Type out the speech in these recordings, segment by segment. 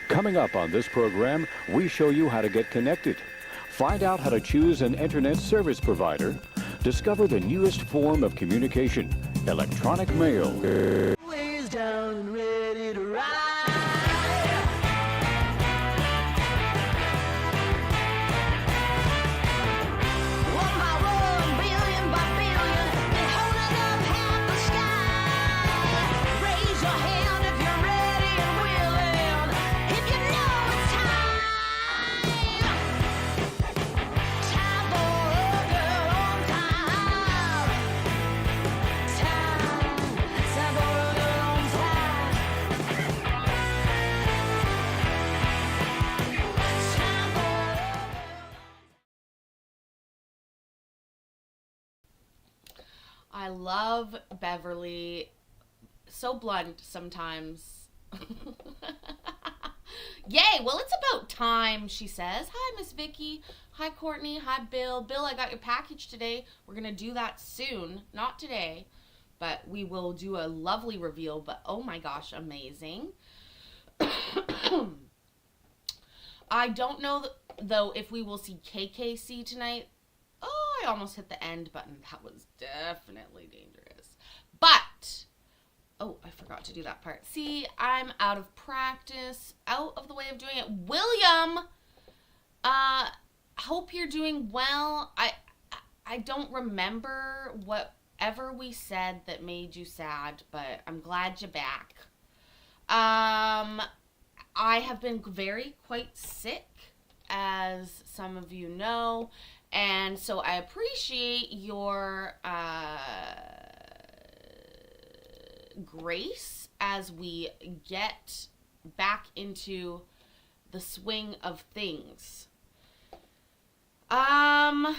Coming up on this program, we show you how to get connected. Find out how to choose an internet service provider. Discover the newest form of communication, electronic mail. Ways down and ready to ride. One by one, billion by billion, been holding up half the sky. Raise your hand if you're ready and willing, if you know it's time. Time for a girl on time. Time for a girl on time. Time for I love Beverly. So blunt sometimes. Yay! Well, it's about time, she says. Hi, Miss Vicky. Hi, Courtney. Hi, Bill. Bill, I got your package today. We're going to do that soon. Not today, but we will do a lovely reveal. But oh my gosh, amazing. I don't know, though, if we will see KKC tonight. Oh, I almost hit the end button. That was definitely dangerous. But, oh, I forgot to do that part. See, I'm out of practice, out of the way of doing it. William, hope you're doing well. I don't remember whatever we said that made you sad, but I'm glad you're back. I have been quite sick, as some of you know. And so I appreciate your grace as we get back into the swing of things. What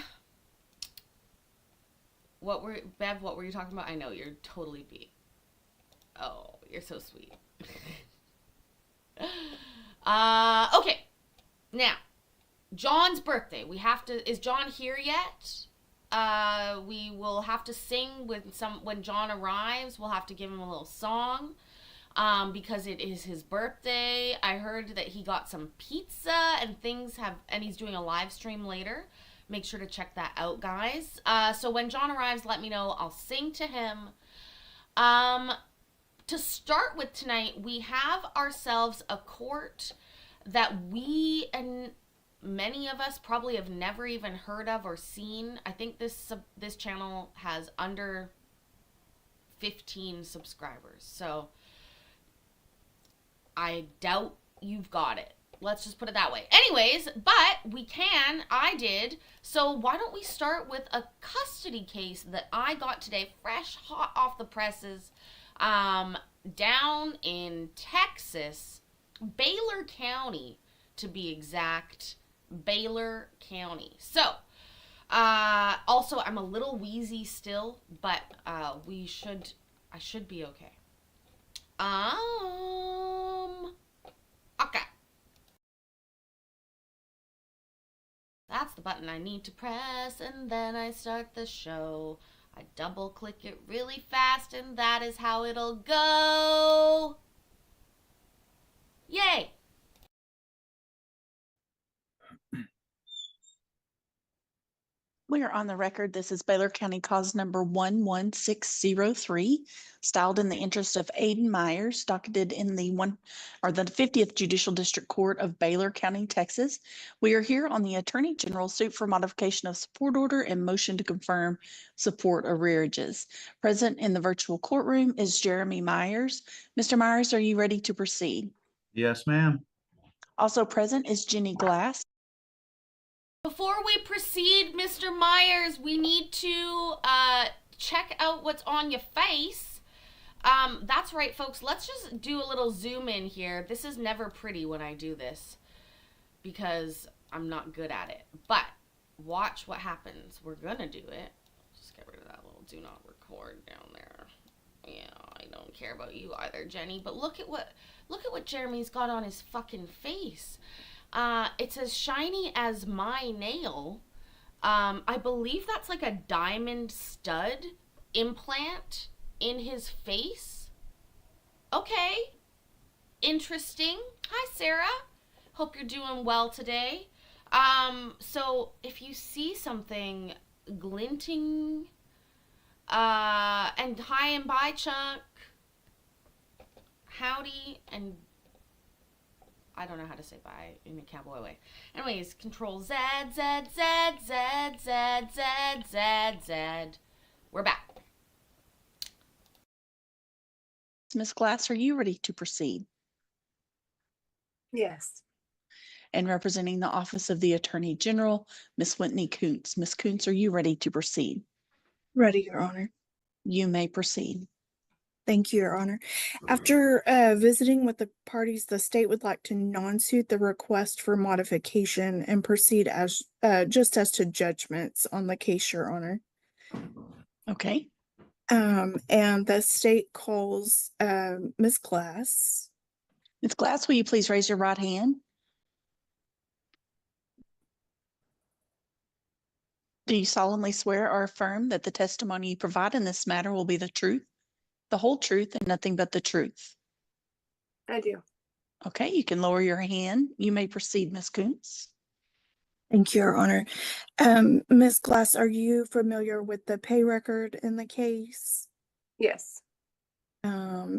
were you talking about? I know, you're totally beat. Oh, you're so sweet. Okay. Now, John's birthday. Is John here yet? We will have to sing when John arrives. We'll have to give him a little song, because it is his birthday. I heard that he got some pizza and and he's doing a live stream later. Make sure to check that out, guys. So when John arrives, let me know. I'll sing to him. To start with tonight, we have ourselves a court that we and many of us probably have never even heard of or seen. I think this channel has under 15 subscribers, so I doubt you've got it. Let's just put it that way. Anyways, but I did. So why don't we start with a custody case that I got today, fresh, hot off the presses, down in Texas, Baylor County, to be exact. Baylor County. So, also, I'm a little wheezy still, but I should be okay. Okay. That's the button I need to press, and then I start the show. I double click it really fast, and that is how it'll go. Yay! We are on the record. This is Baylor County cause number 11603, styled in the interest of Aiden Myers, docketed in the 50th Judicial District Court of Baylor County, Texas. We are here on the Attorney General suit for modification of support order and motion to confirm support arrearages. Present in the virtual courtroom is Jeremy Myers. Mr. Myers, are you ready to proceed? Yes, ma'am. Also present is Jenny Glass. Before we proceed, Mr. Myers, we need to check out what's on your face. That's right, folks. Let's just do a little zoom in here. This is never pretty when I do this because I'm not good at it. But watch what happens. We're going to do it. Just get rid of that little do not record down there. Yeah, I don't care about you either, Jenny. But look at what Jeremy's got on his fucking face. It's as shiny as my nail. I believe that's like a diamond stud implant in his face. Okay. interesting. Hi, Sarah. Hope you're doing well today. So if you see something glinting, and hi and bye, Chuck. Howdy, and I don't know how to say bye in a cowboy way. Anyways, Control Z, Z, Z, Z, Z, Z, Z, Z. We're back. Ms. Glass, are you ready to proceed? Yes. And representing the Office of the Attorney General, Ms. Whitney Kuntz. Ms. Kuntz, are you ready to proceed? Ready, Your Honor. You may proceed. Thank you, Your Honor. After visiting with the parties, the state would like to non-suit the request for modification and proceed as just as to judgments on the case, Your Honor. Okay. And the state calls Ms. Glass. Ms. Glass, will you please raise your right hand? Do you solemnly swear or affirm that the testimony you provide in this matter will be the truth, the whole truth, and nothing but the truth? I do. Okay, you can lower your hand. You may proceed, Ms. Kuntz. Thank you, Your Honor. Ms. Glass, are you familiar with the pay record in the case? Yes.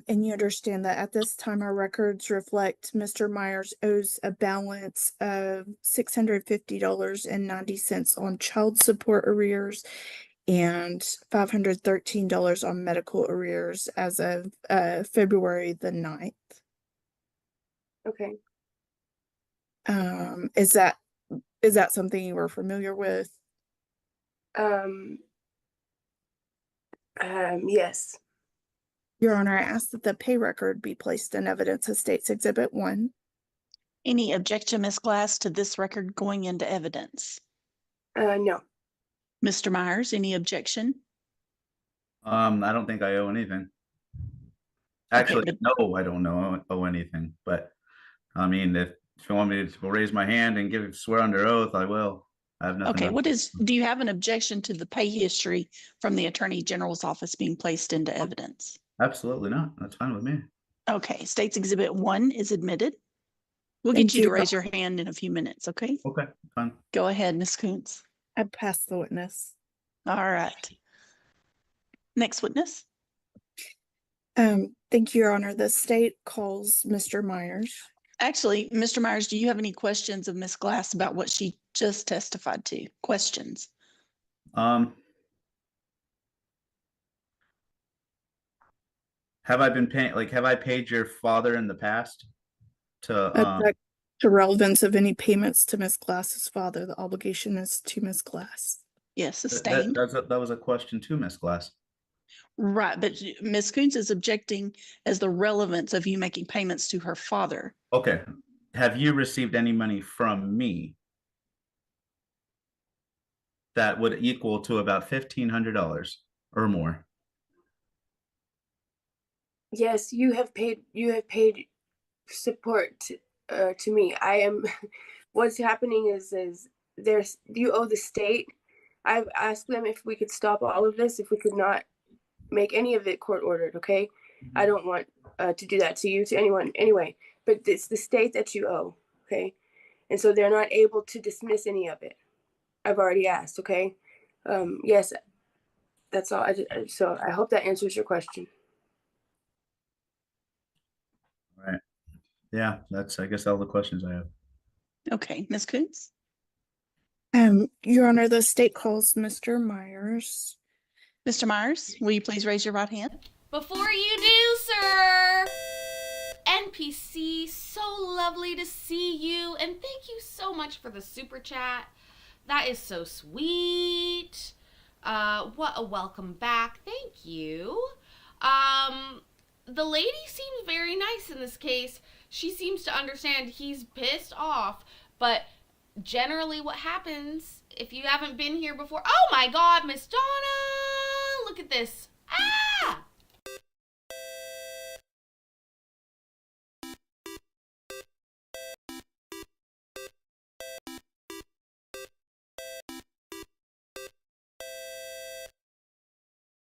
And you understand that at this time, our records reflect Mr. Myers owes a balance of $650.90 on child support arrears and $513 on medical arrears as of February the 9th. Okay. Is that something you were familiar with? Yes. Your Honor, I ask that the pay record be placed in evidence as State's Exhibit 1. Any objection, Ms. Glass, to this record going into evidence? No. Mr. Myers, any objection? I don't think I owe anything. Okay, Actually, but- no, I don't owe anything, but I mean, if you want me to raise my hand and swear under oath, I will. I have nothing. Okay, do you have an objection to the pay history from the Attorney General's office being placed into evidence? Absolutely not. That's fine with me. Okay, State's Exhibit 1 is admitted. We'll Thank get you to you. raise your hand in a few minutes, okay? Okay, fine. Go ahead, Ms. Kuntz. I pass the witness. All right. Next witness. Thank you, Your Honor. The state calls Mr. Myers. Actually, Mr. Myers, do you have any questions of Ms. Glass about what she just testified to? Questions? Have I been paying, have I paid your father in the past to, Object to relevance of any payments to Ms. Glass's father. The obligation is to Ms. Glass. Yes, sustained. that was a question to Miss Glass. Right, but Ms. Kuntz is objecting as the relevance of you making payments to her father. Okay. Have you received any money from me that would equal to about $1,500 or more? Yes, you have paid support to me. I am what's happening is you owe the state. I've asked them if we could stop all of this, if we could not make any of it court ordered, okay? I don't want to do that to you, to anyone anyway, but it's the state that you owe, okay? And so they're not able to dismiss any of it. I've already asked, okay? Yes, that's all. So I hope that answers your question. All right. Yeah, that's, I guess, all the questions I have. Okay, Ms. Kuntz. Your Honor, the state calls Mr. Myers. Mr. Myers, will you please raise your right hand? Before you do, sir, NPC, so lovely to see you, and thank you so much for the super chat. That is so sweet. What a welcome back. Thank you. The lady seems very nice in this case. She seems to understand he's pissed off, but generally what happens if you haven't been here before. Oh my God, Miss Donna, look at this. Ah!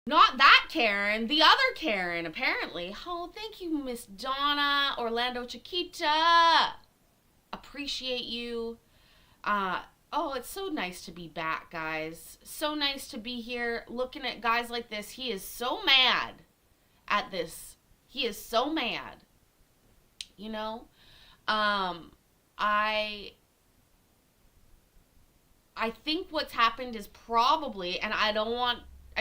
Not that Karen, the other Karen, apparently. Oh, thank you, Miss Donna, Orlando Chiquita. Appreciate you. Oh, it's so nice to be back, guys. So nice to be here looking at guys like this. He is so mad at this. He is so mad. You know? I think what's happened is probably, and I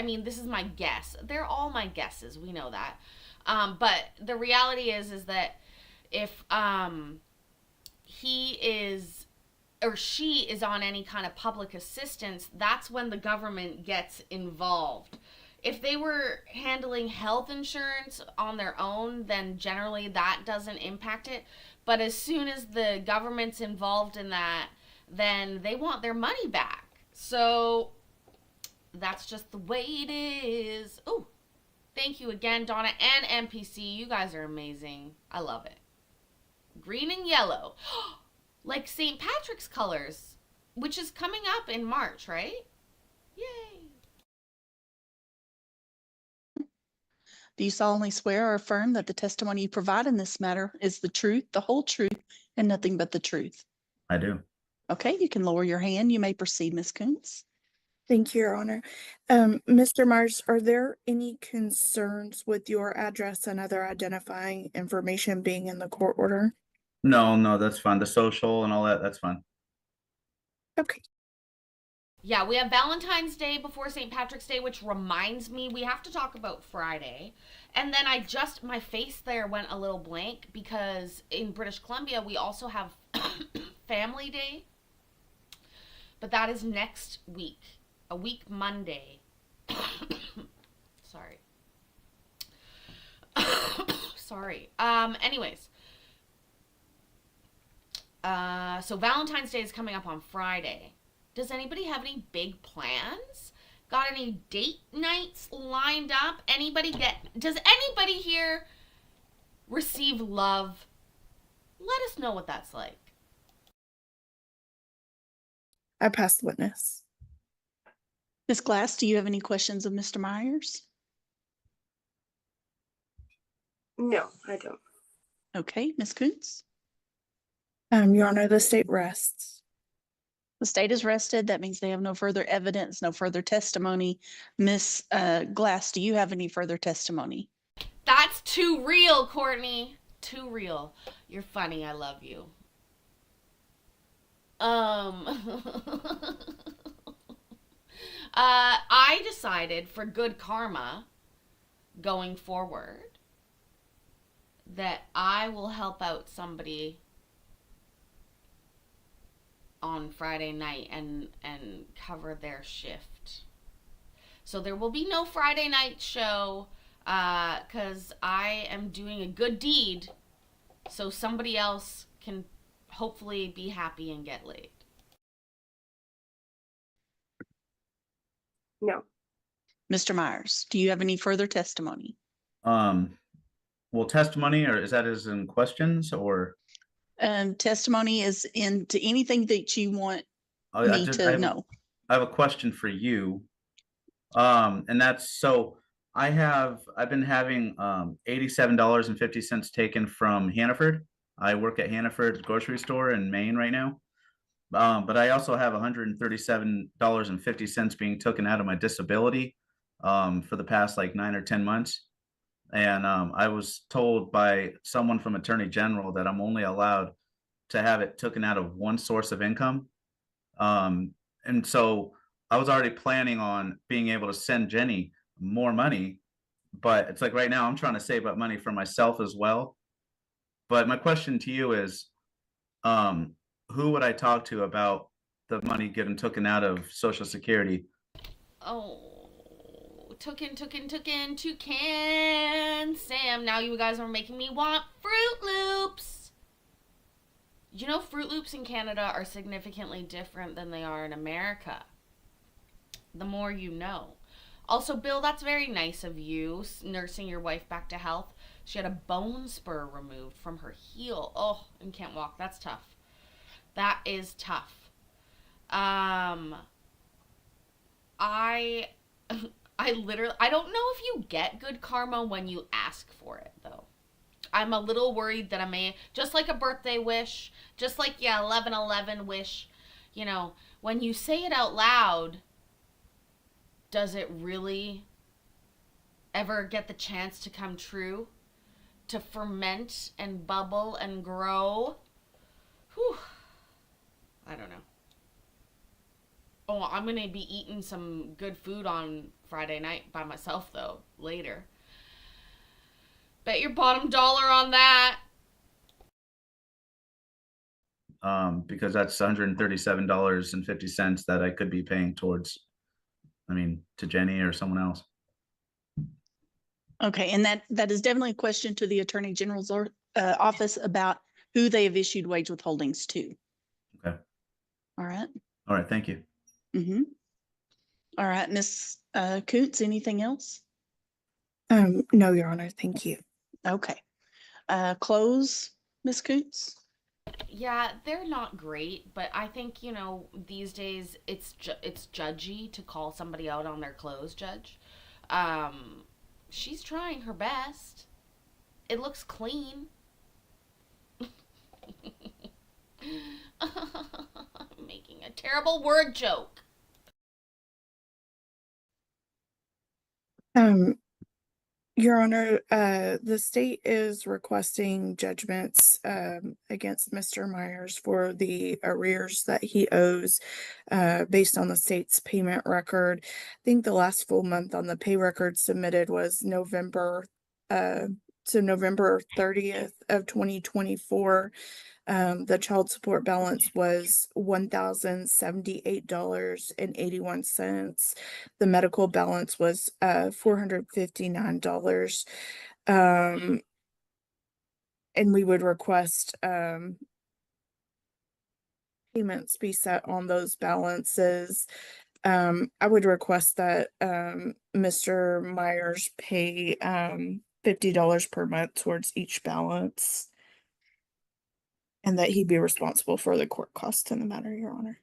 mean, this is my guess. They're all my guesses. We know that. But the reality is that if he is or she is on any kind of public assistance, that's when the government gets involved. If they were handling health insurance on their own, then generally that doesn't impact it. But as soon as the government's involved in that, then they want their money back. So that's just the way it is. Oh, thank you again, Donna and MPC. You guys are amazing. I love it. Green and yellow. Like St. Patrick's colors, which is coming up in March, right? Yay. Do you solemnly swear or affirm that the testimony you provide in this matter is the truth, the whole truth, and nothing but the truth? I do. Okay, you can lower your hand. You may proceed, Ms. Kuntz. Thank you, Your Honor. Mr. Myers, are there any concerns with your address and other identifying information being in the court order? No, that's fine. The social and all that, that's fine. Okay. Yeah, we have Valentine's Day before St. Patrick's Day, which reminds me we have to talk about Friday. And then my face there went a little blank because in British Columbia, we also have Family Day. But that is next week, a week Monday. Sorry. Sorry. Anyways. So Valentine's Day is coming up on Friday. Does anybody have any big plans? Got any date nights lined up? Does anybody here receive love? Let us know what that's like. I pass the witness. Ms. Glass, do you have any questions of Mr. Myers? No, I don't. Okay, Ms. Kuntz. Your Honor, the state rests. The state is rested. That means they have no further evidence, no further testimony. Ms. Glass, do you have any further testimony? That's too real, Courtney. Too real. You're funny. I love you. I decided for good karma going forward that I will help out somebody on Friday night and cover their shift. So there will be no Friday night show because I am doing a good deed so somebody else can hopefully be happy and get laid. No. Mr. Myers, do you have any further testimony? Well, testimony, or is that as in questions or? Testimony is into anything that you want I me to know. I have a question for you. And that's, so I've been having $87.50 taken from Hannaford. I work at Hannaford grocery store in Maine right now. But I also have $137.50 being taken out of my disability for the past like 9 or 10 months. And I was told by someone from Attorney General that I'm only allowed to have it taken out of one source of income. And so I was already planning on being able to send Jenny more money, but it's like right now I'm trying to save up money for myself as well. But my question to you is, who would I talk to about the money getting taken out of Social Security? Oh, Toucan, Sam, now you guys are making me want Fruit Loops. You know, Fruit Loops in Canada are significantly different than they are in America. The more you know. Also, Bill, that's very nice of you, nursing your wife back to health. She had a bone spur removed from her heel. Oh, and can't walk. That's tough. That is tough. I I don't know if you get good karma when you ask for it, though. I'm a little worried that I may, just like a birthday wish, just like, yeah, 11/11 wish, you know, when you say it out loud, does it really ever get the chance to come true? To ferment and bubble and grow? Whew. I don't know. Oh, I'm going to be eating some good food on Friday night by myself, though, later. Bet your bottom dollar on that. Because that's $137.50 that I could be paying towards, to Jenny or someone else. Okay, and that is definitely a question to the Attorney General's office about who they have issued wage withholdings to. Okay. All right. All right. Thank you. Mm-hmm. All right, Ms. Coots, anything else? No, Your Honor, thank you. Okay. Close, Ms. Coots? Yeah, they're not great, but I think, you know, these days it's judgy to call somebody out on their clothes, Judge. She's trying her best. It looks clean. I'm making a terrible word joke. Your Honor, the state is requesting judgments against Mr. Myers for the arrears that he owes based on the state's payment record. I think the last full month on the pay record submitted was November 30th of 2024. The child support balance was $1,078.81. The medical balance was $459. And we would request payments be set on those balances. I would request that Mr. Myers pay $50 per month towards each balance. And that he be responsible for the court costs in the matter, Your Honor.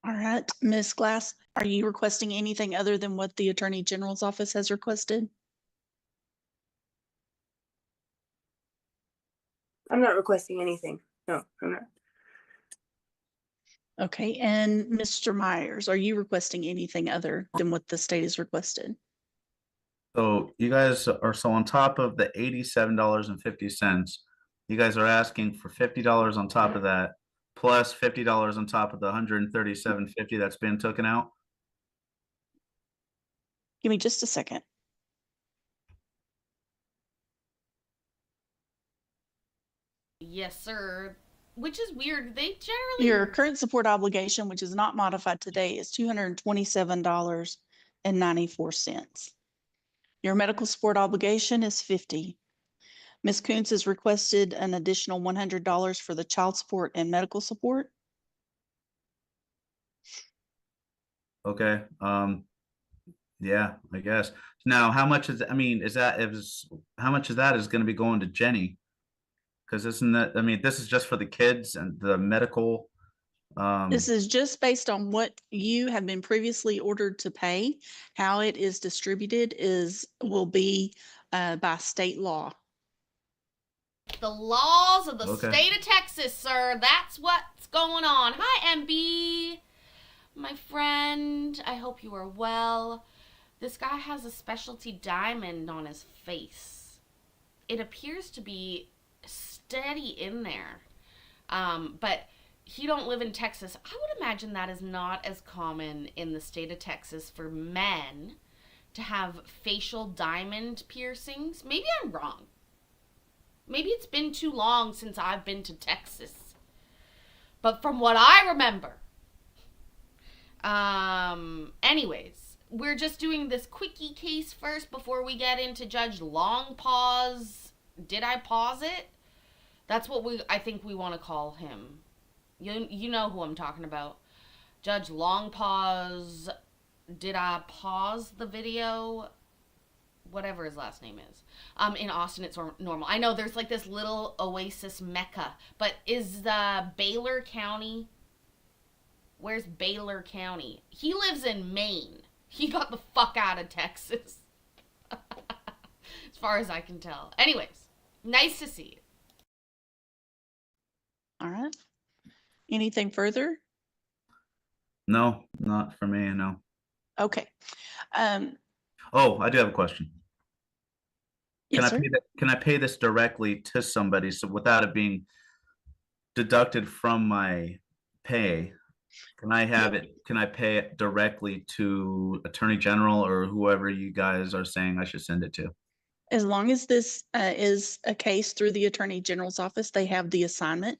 All right, Ms. Glass, are you requesting anything other than what the Attorney General's office has requested? I'm not requesting anything. No, I'm not. Okay, and Mr. Myers, are you requesting anything other than what the state has requested? So you guys are on top of the $87.50. You guys are asking for $50 on top of that, plus $50 on top of the $137.50 that's been taken out. Give me just a second. Yes, sir. Which is weird. They generally... Your current support obligation, which is not modified today, is $227.94. Your medical support obligation is $50. Ms. Coons has requested an additional $100 for the child support and medical support. Okay. Yeah, I guess. Now, how much is, how much of that is going to be going to Jenny? Because isn't that, this is just for the kids and the medical. This is just based on what you have been previously ordered to pay. How it is distributed will be by state law. The laws of the Okay. state of Texas, sir. That's what's going on. Hi, MB. My friend, I hope you are well. This guy has a specialty diamond on his face. It appears to be steady in there. But he don't live in Texas. I would imagine that is not as common in the state of Texas for men to have facial diamond piercings. Maybe I'm wrong. Maybe it's been too long since I've been to Texas. But from what I remember. Anyways, we're just doing this quickie case first before we get into Judge Long Pause. Did I pause it? That's what I think we want to call him. You know who I'm talking about. Judge Long Pause. Did I pause the video? Whatever his last name is. In Austin, it's normal. I know there's like this little oasis mecca, but is the Baylor County? Where's Baylor County? He lives in Maine. He got the fuck out of Texas. As far as I can tell. Anyways, nice to see you. All right. Anything further? No, not for me, no. Okay. Um, Oh, I do have a question. yes, sir. Can I pay this directly to somebody so without it being deducted from my pay? Can I pay it directly to Attorney General or whoever you guys are saying I should send it to? As long as this is a case through the Attorney General's office, they have the assignment,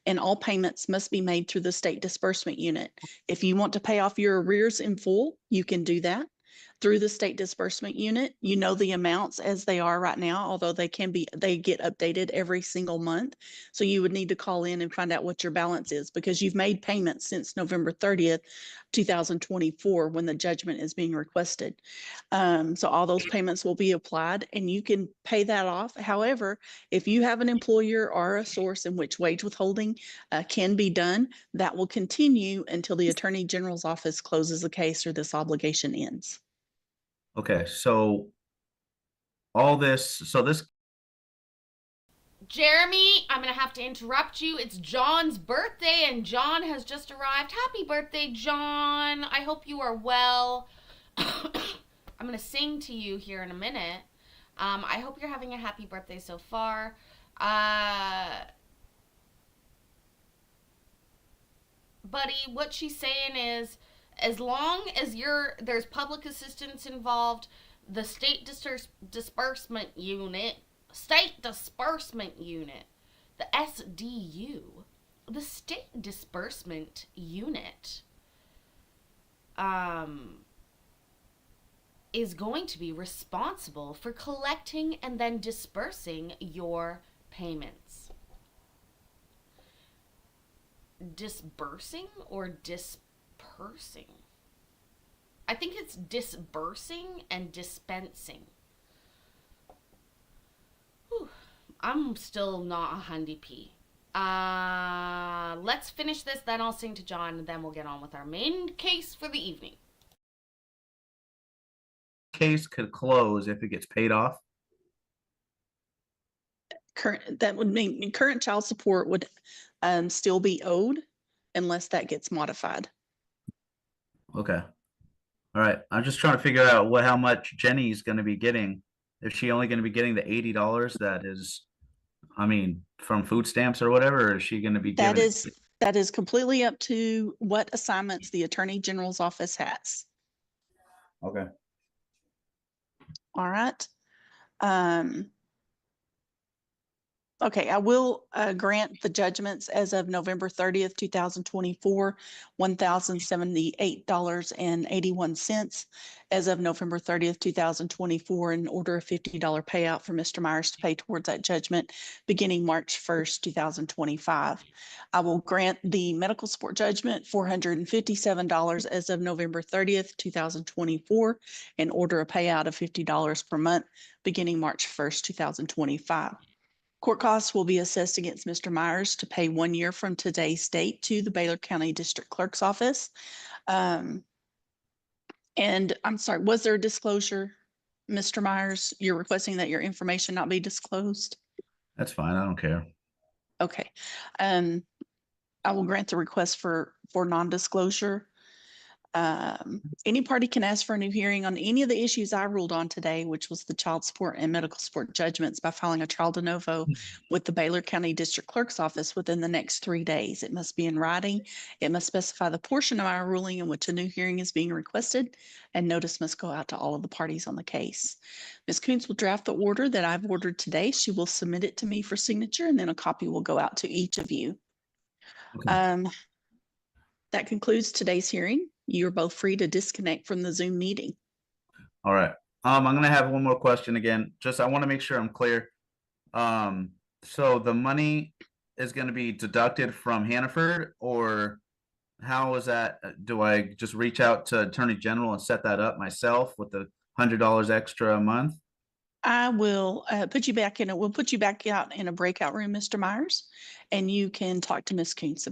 and all payments must be made through the state disbursement unit. If you want to pay off your arrears in full, you can do that through the state disbursement unit. You know the amounts as they are right now, although they get updated every single month. So you would need to call in and find out what your balance is, because you've made payments since November 30th, 2024, when the judgment is being requested. So all those payments will be applied and you can pay that off. However, if you have an employer or a source in which wage withholding can be done, that will continue until the Attorney General's office closes the case or this obligation ends. Okay, so this Jeremy, I'm going to have to interrupt you. It's John's birthday, and John has just arrived. Happy birthday, John. I hope you are well. I'm going to sing to you here in a minute. I hope you're having a happy birthday so far. Buddy, what she's saying is, as long as there's public assistance involved, the state disbursement unit, the SDU, the state disbursement unit, is going to be responsible for collecting and then dispersing your payments. Disbursing or dispersing? I think it's disbursing and dispensing. Whew. I'm still not a handy P. Let's finish this, then I'll sing to John, and then we'll get on with our main case for the evening. case could close if it gets paid off. That would mean current child support would still be owed unless that gets modified. Okay. All right. I'm just trying to figure out how much Jenny's going to be getting. Is she only going to be getting the $80 that is, I mean, from food stamps or whatever, or is she going to be giving that is completely up to what assignments the Attorney General's office has. Okay. All right. Okay, I will grant the judgments as of November 30th, 2024, $1,078.81. As of November 30th, 2024, and order a $50 payout for Mr. Myers to pay towards that judgment beginning March 1st, 2025. I will grant the medical support judgment $457 as of November 30th, 2024, and order a payout of $50 per month beginning March 1st, 2025. Court costs will be assessed against Mr. Myers to pay 1 year from today's date to the Baylor County District Clerk's office. And I'm sorry, was there a disclosure, Mr. Myers? You're requesting that your information not be disclosed? That's fine. I don't care. Okay. I will grant the request for non-disclosure. Any party can ask for a new hearing on any of the issues I ruled on today, which was the child support and medical support judgments, by filing a trial de novo with the Baylor County District Clerk's office within the next 3 days. It must be in writing. It must specify the portion of our ruling in which a new hearing is being requested, and notice must go out to all of the parties on the case. Ms. Coons will draft the order that I've ordered today. She will submit it to me for signature, and then a copy will go out to each of you. Okay. That concludes today's hearing. You're both free to disconnect from the Zoom meeting. All right. I'm going to have one more question again. I want to make sure I'm clear. So the money is going to be deducted from Hannaford, or how is that? Do I just reach out to Attorney General and set that up myself with the $100 extra a month? I will put you back we'll put you back out in a breakout room, Mr. Myers, and you can talk to Ms. Coons.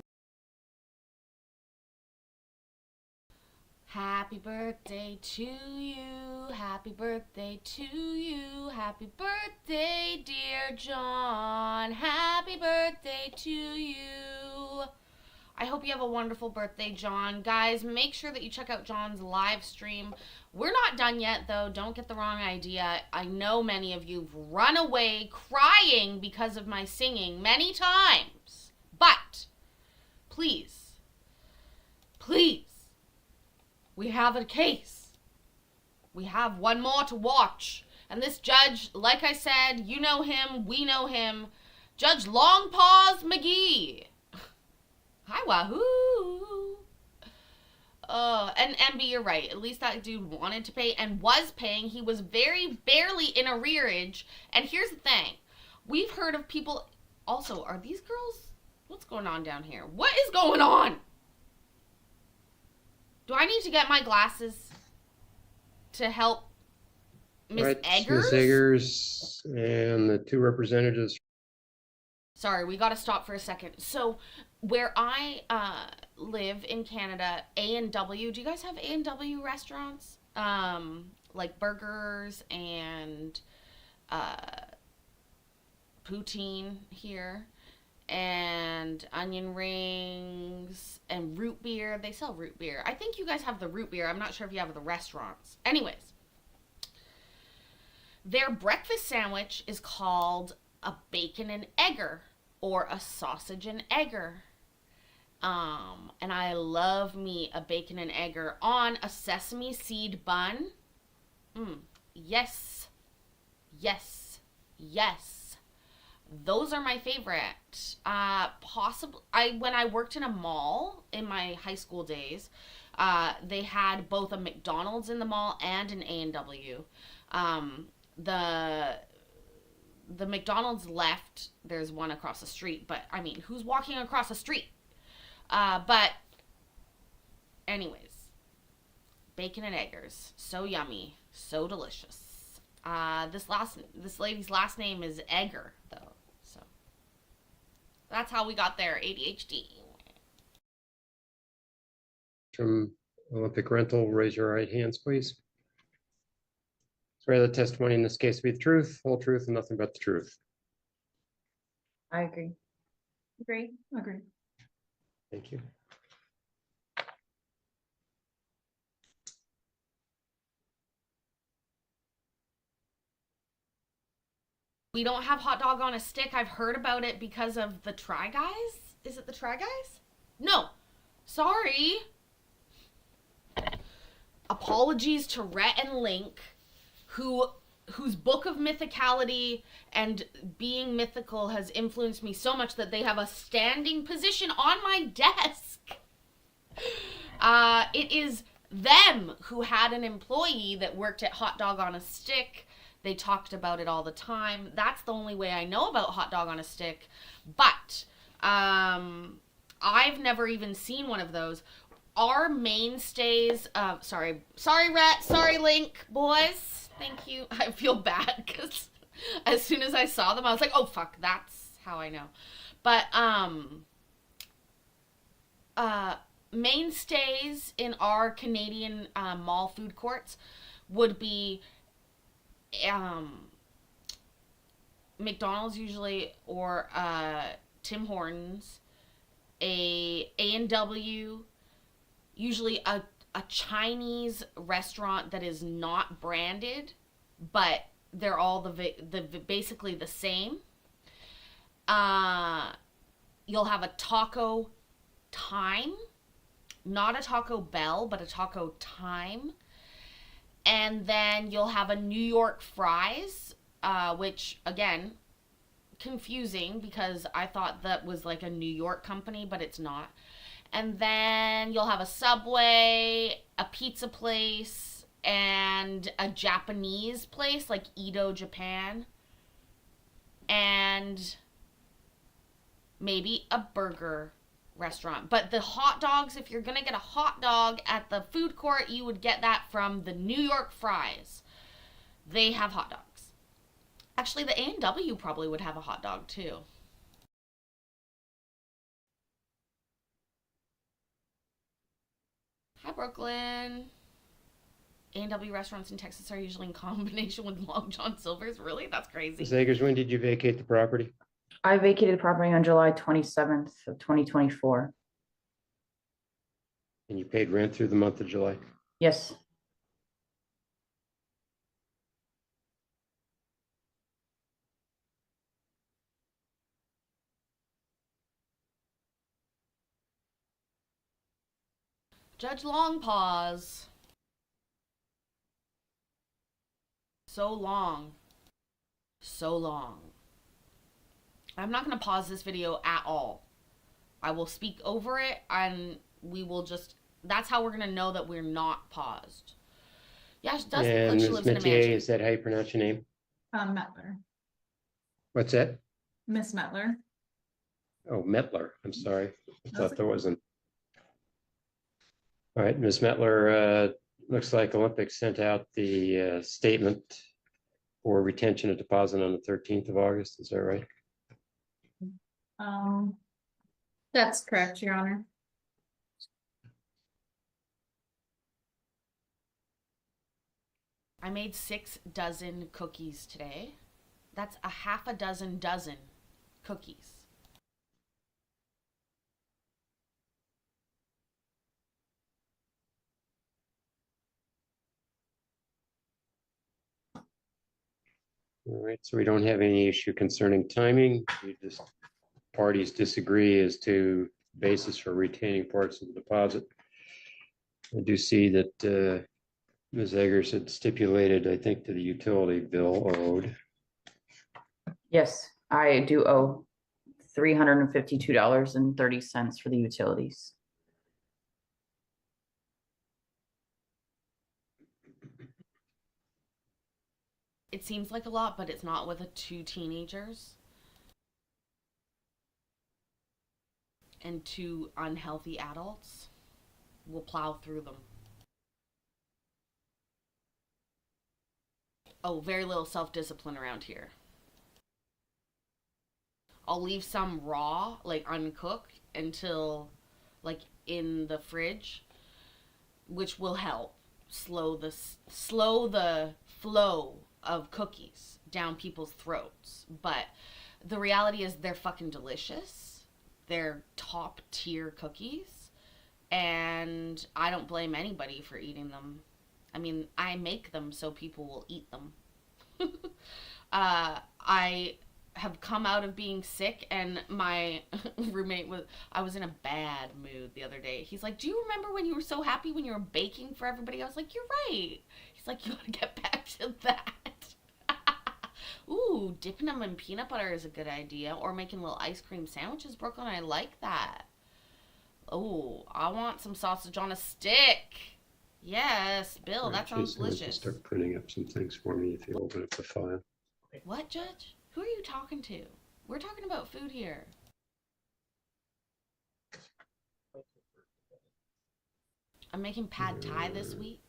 Happy birthday to you. Happy birthday to you. Happy birthday, dear John. Happy birthday to you. I hope you have a wonderful birthday, John. Guys, make sure that you check out John's live stream. We're not done yet, though. Don't get the wrong idea. I know many of you have run away crying because of my singing many times. But, please, please, we have a case. We have one more to watch. And this judge, like I said, you know him, we know him, Judge Long Paws McGee. Hi, wahoo. And MB, you're right. At least that dude wanted to pay and was paying. He was very barely in arrearage. And here's the thing. We've heard of people... Also, are these girls... What's going on down here? What is going on? Do I need to get my glasses to help Miss Right, Eggers? Miss Eggers and the two representatives. Sorry, we got to stop for a second. So, where I live in Canada, A&W, do you guys have A&W restaurants? Like burgers and poutine here, and onion rings and root beer. They sell root beer. I think you guys have the root beer. I'm not sure if you have the restaurants. Anyways, their breakfast sandwich is called a bacon and egger or a sausage and egger. And I love me a bacon and egger on a sesame seed bun. Yes. Yes. Yes. Those are my favorite. Possibly, when I worked in a mall in my high school days, they had both a McDonald's in the mall and an A&W. The McDonald's left. There's one across the street, but I mean, who's walking across the street? But anyways, bacon and eggers, so yummy, so delicious. This lady's last name is Egger, though, so that's how we got there. ADHD. From Olympic Rental, raise your right hands, please. Swear the testimony in this case to be the truth, whole truth, and nothing but the truth. I agree. Agree. Agree. Thank you. We don't have hot dog on a stick. I've heard about it because of the Try Guys. Is it the Try Guys? No. Sorry. Apologies to Rhett and Link, whose book of mythicality and being mythical has influenced me so much that they have a standing position on my desk. It is them who had an employee that worked at Hot Dog on a Stick. They talked about it all the time. That's the only way I know about Hot Dog on a Stick. But I've never even seen one of those. Our mainstays, sorry Rhett, sorry Link, boys. Thank you. I feel bad because as soon as I saw them, I was like, oh fuck, that's how I know. But mainstays in our Canadian mall food courts would be McDonald's usually, or Tim Hortons, A&W, usually a Chinese restaurant that is not branded, but they're all basically the same. You'll have a Taco Time, not a Taco Bell, but a Taco Time. And then you'll have a New York Fries, which, again, confusing because I thought that was like a New York company, but it's not. And then you'll have a Subway, a pizza place, and a Japanese place like Edo Japan. And maybe a burger restaurant. But the hot dogs, if you're going to get a hot dog at the food court, you would get that from the New York Fries. They have hot dogs. Actually, the A&W probably would have a hot dog too. Hi, Brooklyn. A&W restaurants in Texas are usually in combination with Long John Silver's. Really? That's crazy. Ms. Akers, when did you vacate the property? I vacated the property on July 27th of 2024. And you paid rent through the month of July? Yes. Judge Long pause. So long. So long. I'm not going to pause this video at all. I will speak over it and we will just, that's how we're going to know that we're not paused. Yeah, she does look like And she Ms. lives in a Metier, mansion. is that how you pronounce your name? Metler. What's that? Miss Metler. Oh, Metler. I'm sorry. I That's thought there wasn't. All right, Ms. Metler, looks like Olympic sent out the statement for retention of deposit on the 13th of August. Is that right? That's correct, Your Honor. I made 6 dozen cookies today. That's a half a dozen cookies. All right, so we don't have any issue concerning timing. We just, parties disagree as to basis for retaining parts of the deposit. I do see that Ms. Eggers had stipulated, I think, to the utility bill owed. Yes, I do owe $352.30 for the utilities. It seems like a lot, but it's not with 2 teenagers and 2 unhealthy adults. We'll plow through them. Oh, very little self-discipline around here. I'll leave some raw, like uncooked, until like in the fridge, which will help slow the flow of cookies down people's throats. But the reality is they're fucking delicious. They're top tier cookies, and I don't blame anybody for eating them. I mean, I make them so people will eat them. I have come out of being sick, and my roommate I was in a bad mood the other day. He's like, do you remember when you were so happy when you were baking for everybody? I was like, you're right. He's like, you gotta get back to that. Ooh, dipping them in peanut butter is a good idea, or making little ice cream sandwiches, Brooklyn. I like that. Oh, I want some sausage on a stick. Yes, Bill, All right, that sounds Jason, why don't you delicious. start printing up some things for me if you open up the file. What, Judge? Who are you talking to? We're talking about food here. I'm making pad thai this week.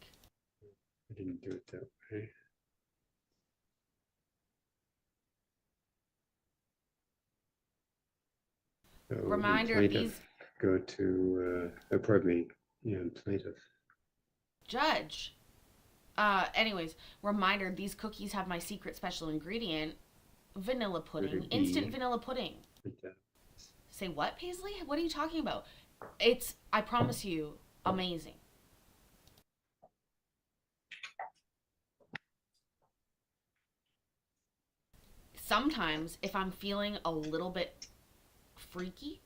I didn't do it that way. So in Reminder, plaintiff, go to, pardon me, yeah, in plaintiff. Judge. Anyways, reminder, these cookies have my secret special ingredient, vanilla pudding. Rated Instant B. vanilla pudding. Okay. Say what, Paisley? What are you talking about? It's, I promise you, amazing. Sometimes, if I'm feeling a little bit freaky,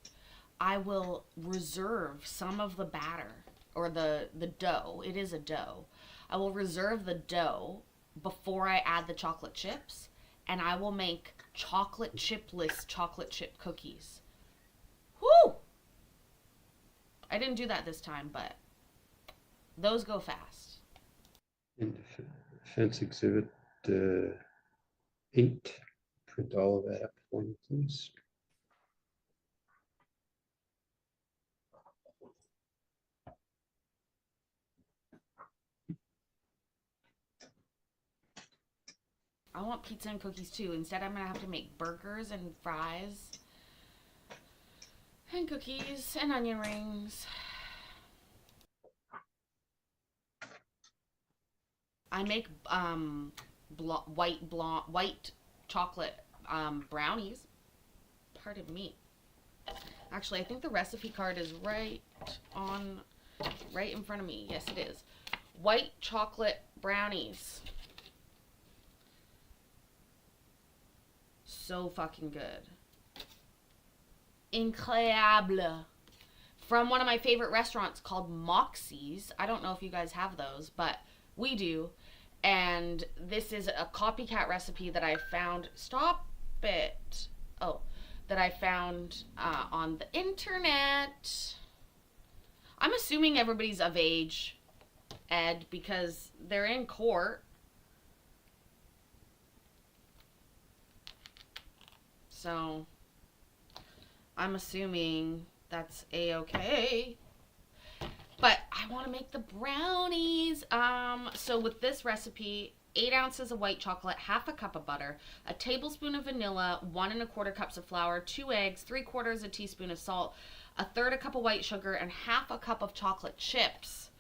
I will reserve some of the batter or the dough. It is a dough. I will reserve the dough before I add the chocolate chips, and I will make chocolate chipless chocolate chip cookies. Woo! I didn't do that this time, but those go fast. In defense exhibit 8, print all of that up for me, please. I want pizza and cookies too. Instead, I'm gonna have to make burgers and fries and cookies and onion rings. I make white chocolate brownies. Pardon me. Actually, I think the recipe card is right in front of me. Yes, it is. White chocolate brownies. So fucking good. Incroyable. From one of my favorite restaurants called Moxie's. I don't know if you guys have those, but we do. And this is a copycat recipe that I found. Stop it. Oh, that I found on the internet. I'm assuming everybody's of age, Ed, because they're in court. So I'm assuming that's a-okay. But I want to make the brownies. So with this recipe, 8 ounces of white chocolate, half a cup of butter, a tablespoon of vanilla, 1 1/4 cups of flour, 2 eggs, 3/4 a teaspoon of salt, 1/3 cup of white sugar, and half a cup of chocolate chips.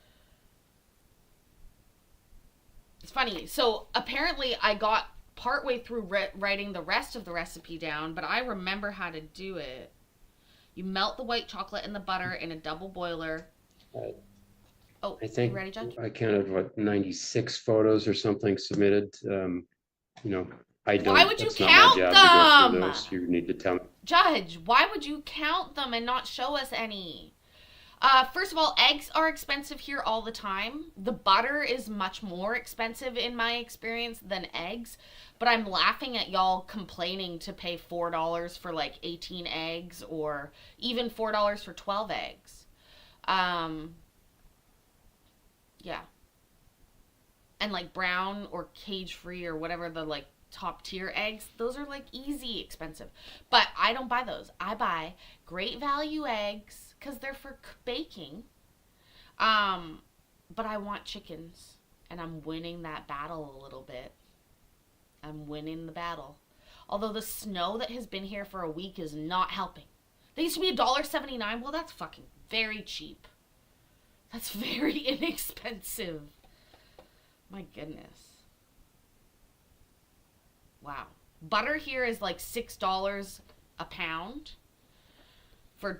It's funny. So apparently I got partway through writing the rest of the recipe down, but I remember how to do it. You melt the white chocolate and the butter in a double boiler. Oh, I think you ready, Judge? I counted 96 photos or something submitted. I don't. Why would you that's not count my job to go through them? those. You need to tell me. Judge, why would you count them and not show us any? First of all, eggs are expensive here all the time. The butter is much more expensive in my experience than eggs. But I'm laughing at y'all complaining to pay $4 for like 18 eggs or even $4 for 12 eggs. Yeah. And like brown or cage free or whatever the like top tier eggs, those are like easy expensive. But I don't buy those. I buy great value eggs because they're for baking. But I want chickens and I'm winning that battle a little bit. I'm winning the battle. Although the snow that has been here for a week is not helping. They used to be $1.79. Well, that's fucking very cheap. That's very inexpensive. My goodness. Wow. Butter here is like $6 a pound.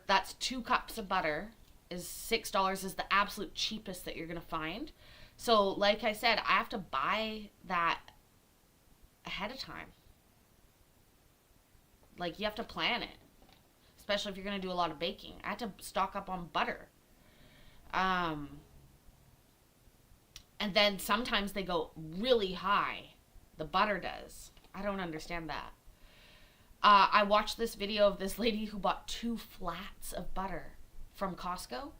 That's 2 cups of butter. Is $6 is the absolute cheapest that you're gonna find. So, like I said, I have to buy that ahead of time. Like, you have to plan it, especially if you're going to do a lot of baking. I had to stock up on butter. And then sometimes they go really high. The butter does. I don't understand that. I watched this video of this lady who bought 2 flats of butter from Costco.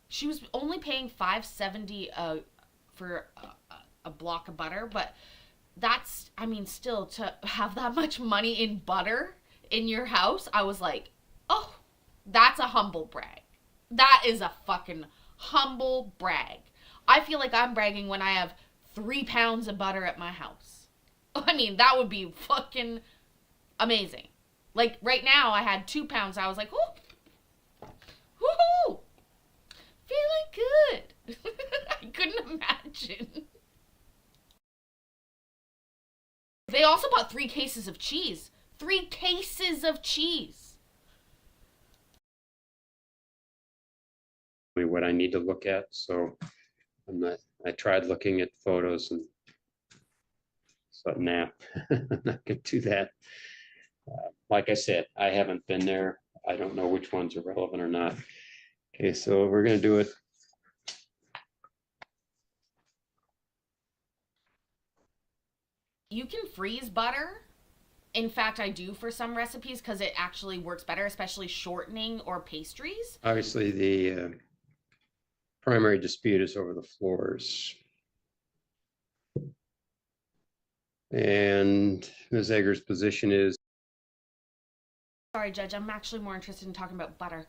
She was only paying $5.70 for a block of butter, but that's, I mean, still to have that much money in butter in your house, I was like, oh, that's a humble brag. That is a fucking humble brag. I feel like I'm bragging when I have 3 pounds of butter at my house. I mean, that would be fucking amazing. Like right now I had 2 pounds. I was like, whoo, woohoo, feeling good. I couldn't imagine. They also bought 3 cases of cheese. 3 cases of cheese. What I need to look at. So I tried looking at photos and so nah, I'm not gonna do that. Like I said, I haven't been there. I don't know which ones are relevant or not. Okay, so we're gonna do it. You can freeze butter. In fact, I do for some recipes because it actually works better, especially shortening or pastries. Obviously, the primary dispute is over the floors. And Ms. Egger's position is. Sorry, Judge, I'm actually more interested in talking about butter.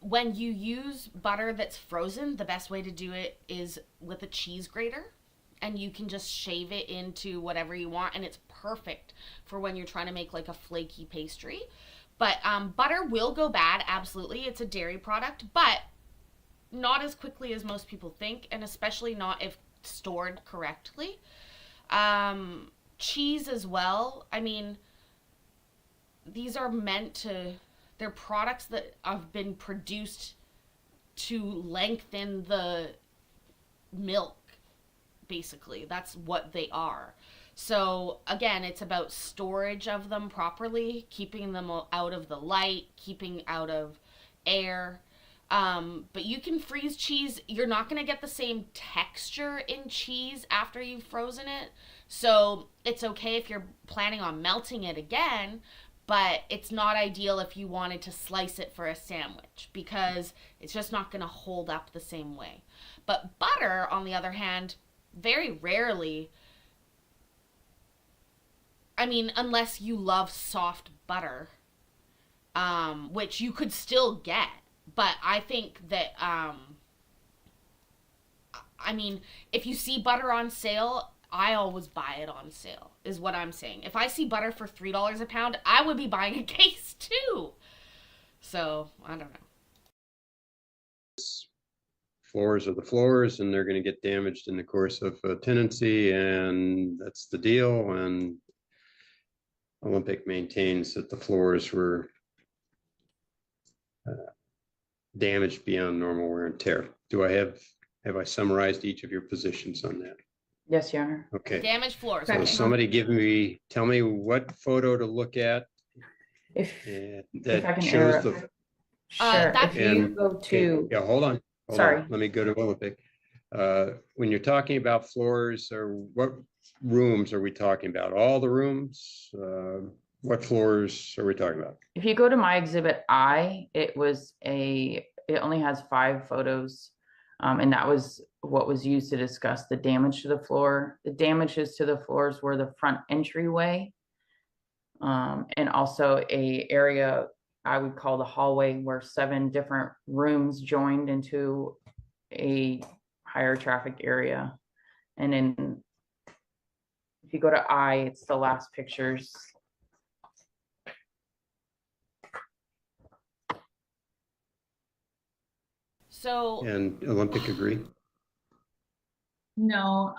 When you use butter that's frozen, the best way to do it is with a cheese grater. And you can just shave it into whatever you want. And it's perfect for when you're trying to make like a flaky pastry. But butter will go bad, absolutely. It's a dairy product. But not as quickly as most people think, and especially not if stored correctly. Cheese as well. I mean, these are they're products that have been produced to lengthen the milk, basically. That's what they are. So again, it's about storage of them properly, keeping them out of the light, keeping out of air. But you can freeze cheese. You're not going to get the same texture in cheese after you've frozen it. So it's okay if you're planning on melting it again, but it's not ideal if you wanted to slice it for a sandwich because it's just not going to hold up the same way. But butter, on the other hand, very rarely, I mean, unless you love soft butter, which you could still get. But I think that, I mean, if you see butter on sale, I always buy it on sale, is what I'm saying. If I see butter for $3 a pound, I would be buying a case too. So, I don't know. Floors are the floors, and they're going to get damaged in the course of tenancy, and that's the deal. And Olympic maintains that the floors were damaged beyond normal wear and tear. Have I summarized each of your positions on that? Yes, Your Honor. Okay. Damaged floors. So Okay. somebody tell me what photo to look at If I that can shows interrupt. the. Sure, that- if you And- go to, Yeah, hold on. Sorry. Let me go to Olympic. When you're talking about floors, or what rooms are we talking about? All the rooms? What floors are we talking about? if you go to my exhibit I, it only has 5 photos. And that was what was used to discuss the damage to the floor. The damages to the floors were the front entryway. And also a area I would call the hallway where 7 different rooms joined into a higher traffic area. And then if you go to I, it's the last pictures. So, And Olympic agree? No,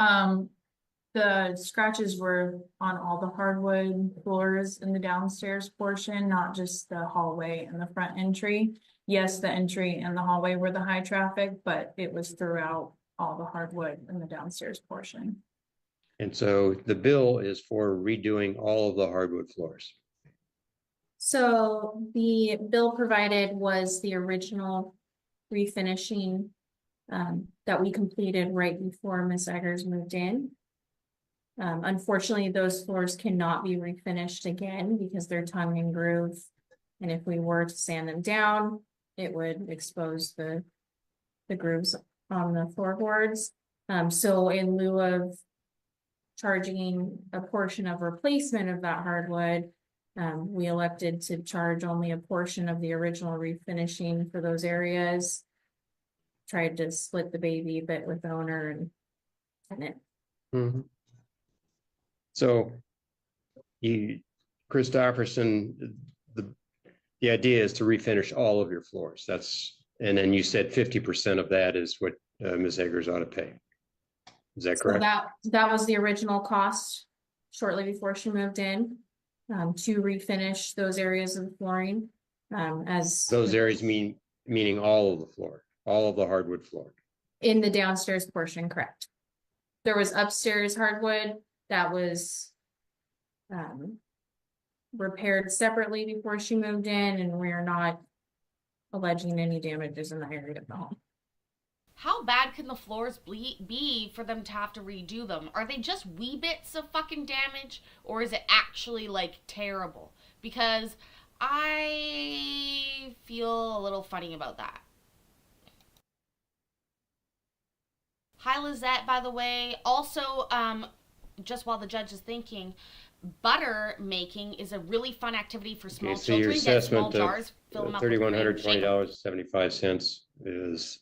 the scratches were on all the hardwood floors in the downstairs portion, not just the hallway and the front entry. Yes, the entry and the hallway were the high traffic, but it was throughout all the hardwood in the downstairs portion. And so the bill is for redoing all of the hardwood floors. So the bill provided was the original refinishing that we completed right before Ms. Eggers moved in. Unfortunately, those floors cannot be refinished again because they're tongue and groove. And if we were to sand them down, it would expose the grooves on the floorboards. So in lieu of charging a portion of replacement of that hardwood, we elected to charge only a portion of the original refinishing for those areas. Tried to split the baby a bit with the owner and tenant. Mhm. So Christopherson, the idea is to refinish all of your floors. And then you said 50% of that is what Ms. Eggers ought to pay. Is that So correct? that was the original cost shortly before she moved in, to refinish those areas of the flooring, as Those areas meaning all of the floor, all of the hardwood floor. in the downstairs portion, correct. There was upstairs hardwood that was repaired separately before she moved in, and we are not alleging any damages in the area of the home. how bad can the floors be for them to have to redo them? Are they just wee bits of fucking damage, or is it actually like terrible? Because I feel a little funny about that. Hi, Lizette, by the way. Also, just while the judge is thinking, butter making is a really fun activity for small Okay, so your children. Get small assessment jars, fill them up with cream, shake 'em. $3,120.75 is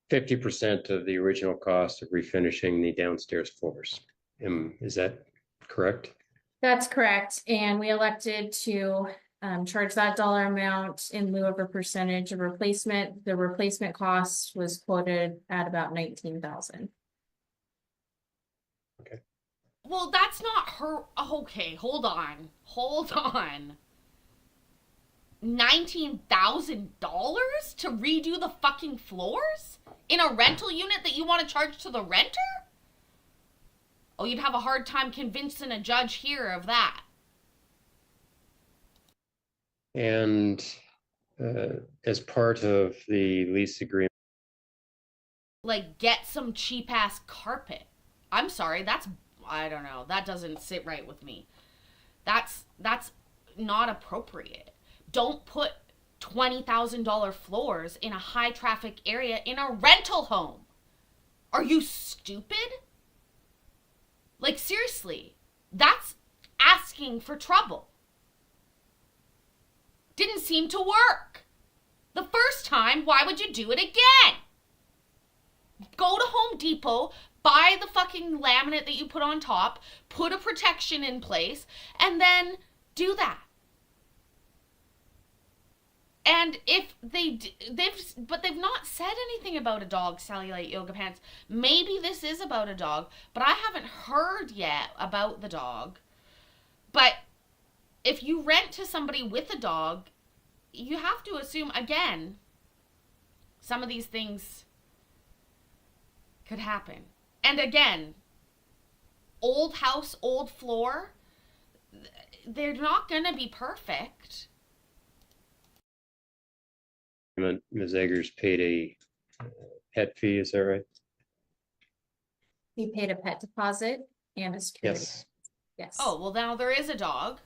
50% of the original cost of refinishing the downstairs floors. Is that correct? That's correct, and we elected to charge that dollar amount in lieu of a percentage of replacement. The replacement cost was quoted at about 19,000. Well, that's not her. Okay, hold on. $19,000 to redo the fucking floors in a rental unit that you want to charge to the renter? Oh, you'd have a hard time convincing a judge here of that. And as part of the lease agreement, Like, get some cheap ass carpet. I'm sorry, I don't know. That doesn't sit right with me. That's not appropriate. Don't put $20,000 floors in a high traffic area in a rental home. Are you stupid? Like, seriously, that's asking for trouble. Didn't seem to work. The first time, why would you do it again? Go to Home Depot, buy the fucking laminate that you put on top, put a protection in place, and then do that. And if they've not said anything about a dog, cellulite yoga pants. Maybe this is about a dog, but I haven't heard yet about the dog. But if you rent to somebody with a dog, you have to assume, again, some of these things could happen. And again, old house, old floor, they're not going to be perfect. Ms. Eggers paid a pet fee, is that right? He paid a pet deposit and a security. Yes. Yes. Oh, well, now there is a dog.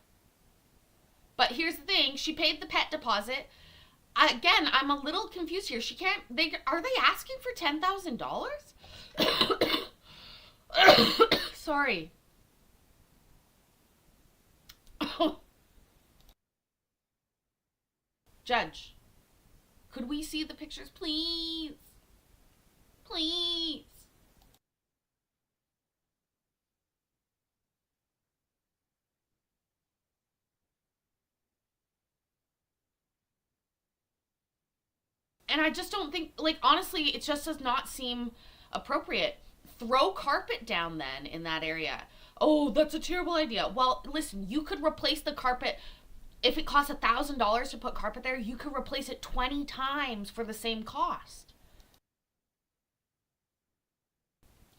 But here's the thing, she paid the pet deposit. Again, I'm a little confused here. Are they asking for $10,000? Sorry. Judge, could we see the pictures, please? Please. And I just don't think, like, honestly, it just does not seem appropriate. Throw carpet down then in that area. Oh, that's a terrible idea. Well, listen, you could replace the carpet. If it costs $1,000 to put carpet there, you could replace it 20 times for the same cost.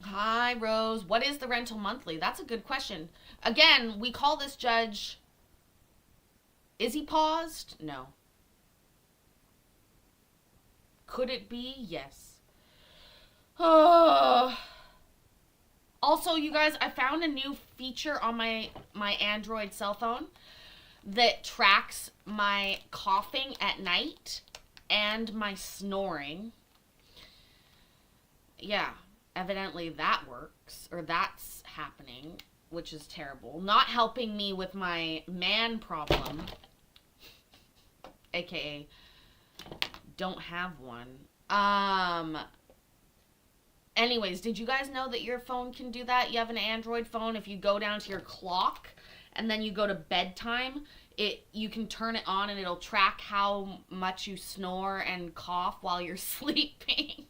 Hi, Rose. What is the rental monthly? That's a good question. Again, we call this judge. Is he paused? No. Could it be? Yes. Also, you guys, I found a new feature on my Android cell phone that tracks my coughing at night and my snoring. Yeah, evidently that works, or that's happening, which is terrible. Not helping me with my man problem, aka don't have one. Anyways, did you guys know that your phone can do that? You have an Android phone. If you go down to your clock and then you go to bedtime, you can turn it on and it'll track how much you snore and cough while you're sleeping.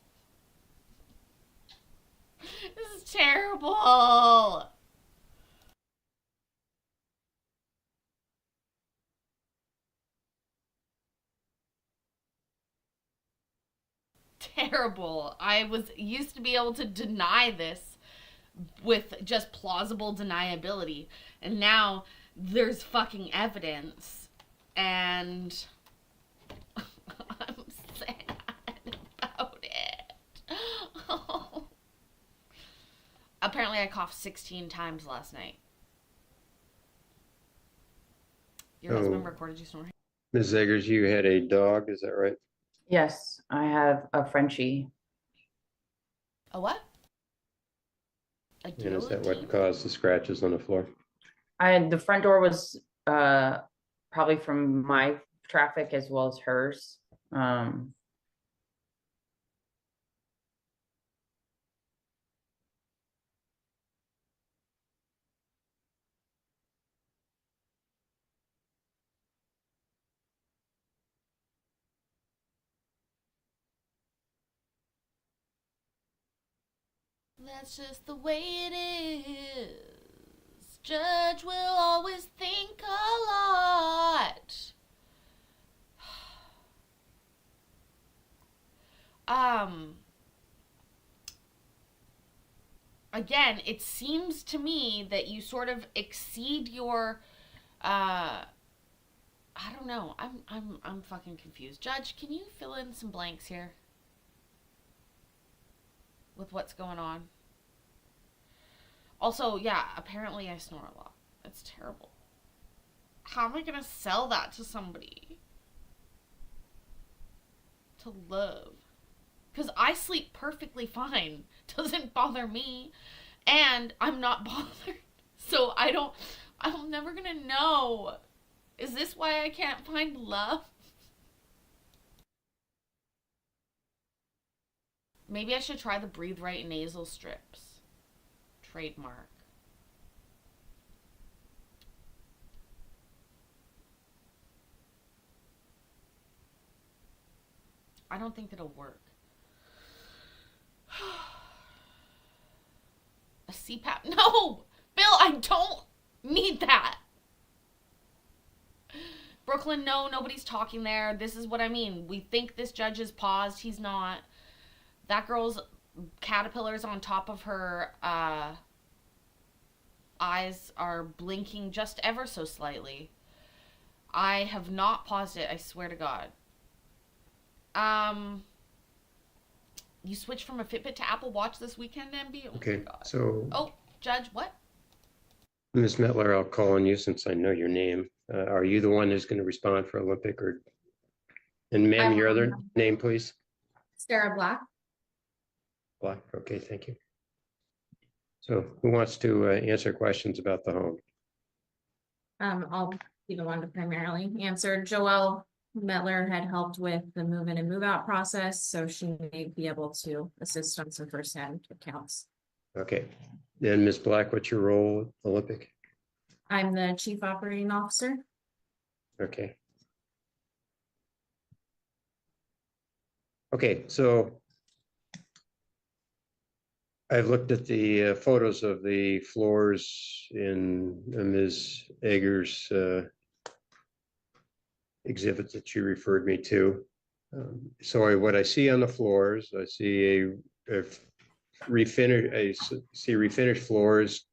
This is terrible. Terrible. I used to be able to deny this with just plausible deniability, and now there's fucking evidence, and I'm sad about it. Oh. Apparently I coughed 16 times last night. Your husband recorded you snoring? Ms. Eggers, you had a dog, is that right? Yes, I have a Frenchie. A what? A And is that guillotine? what caused the scratches on the floor? The front door was probably from my traffic as well as hers. That's just the way it is. Judge will always think a lot. Again, it seems to me that you sort of exceed your I don't know. I'm fucking confused. Judge, can you fill in some blanks here with what's going on? Also, yeah, apparently I snore a lot. It's terrible. How am I gonna sell that to somebody? To love. Because I sleep perfectly fine. Doesn't bother me. And I'm not bothered. So I'm never gonna know. Is this why I can't find love? Maybe I should try the Breathe Right nasal strips. Trademark. I don't think it'll work. A CPAP? No! Bill, I don't need that. Brooklyn, no, nobody's talking there. This is what I mean. We think this judge is paused. He's not. That girl's caterpillars on top of her eyes are blinking just ever so slightly. I have not paused it, I swear to God. You switched from a Fitbit to Apple Watch this weekend, MB? Oh Okay, my God. so Oh, Judge, what? Ms. Metler, I'll call on you since I know your name. Are you the one who's going to respond for Olympic or? And ma'am, your other name, please? Sarah Black. Black. Okay, thank you. So who wants to answer questions about the home? I'll be the one to primarily answer. Joelle Metler had helped with the move in and move out process, so she may be able to assist on some firsthand accounts. Okay, then Ms. Black, what's your role at Olympic? I'm the Chief Operating Officer. Okay. Okay, so I've looked at the photos of the floors in Ms. Eggers' exhibit that you referred me to. So what I see on the floors, I see a refinished floors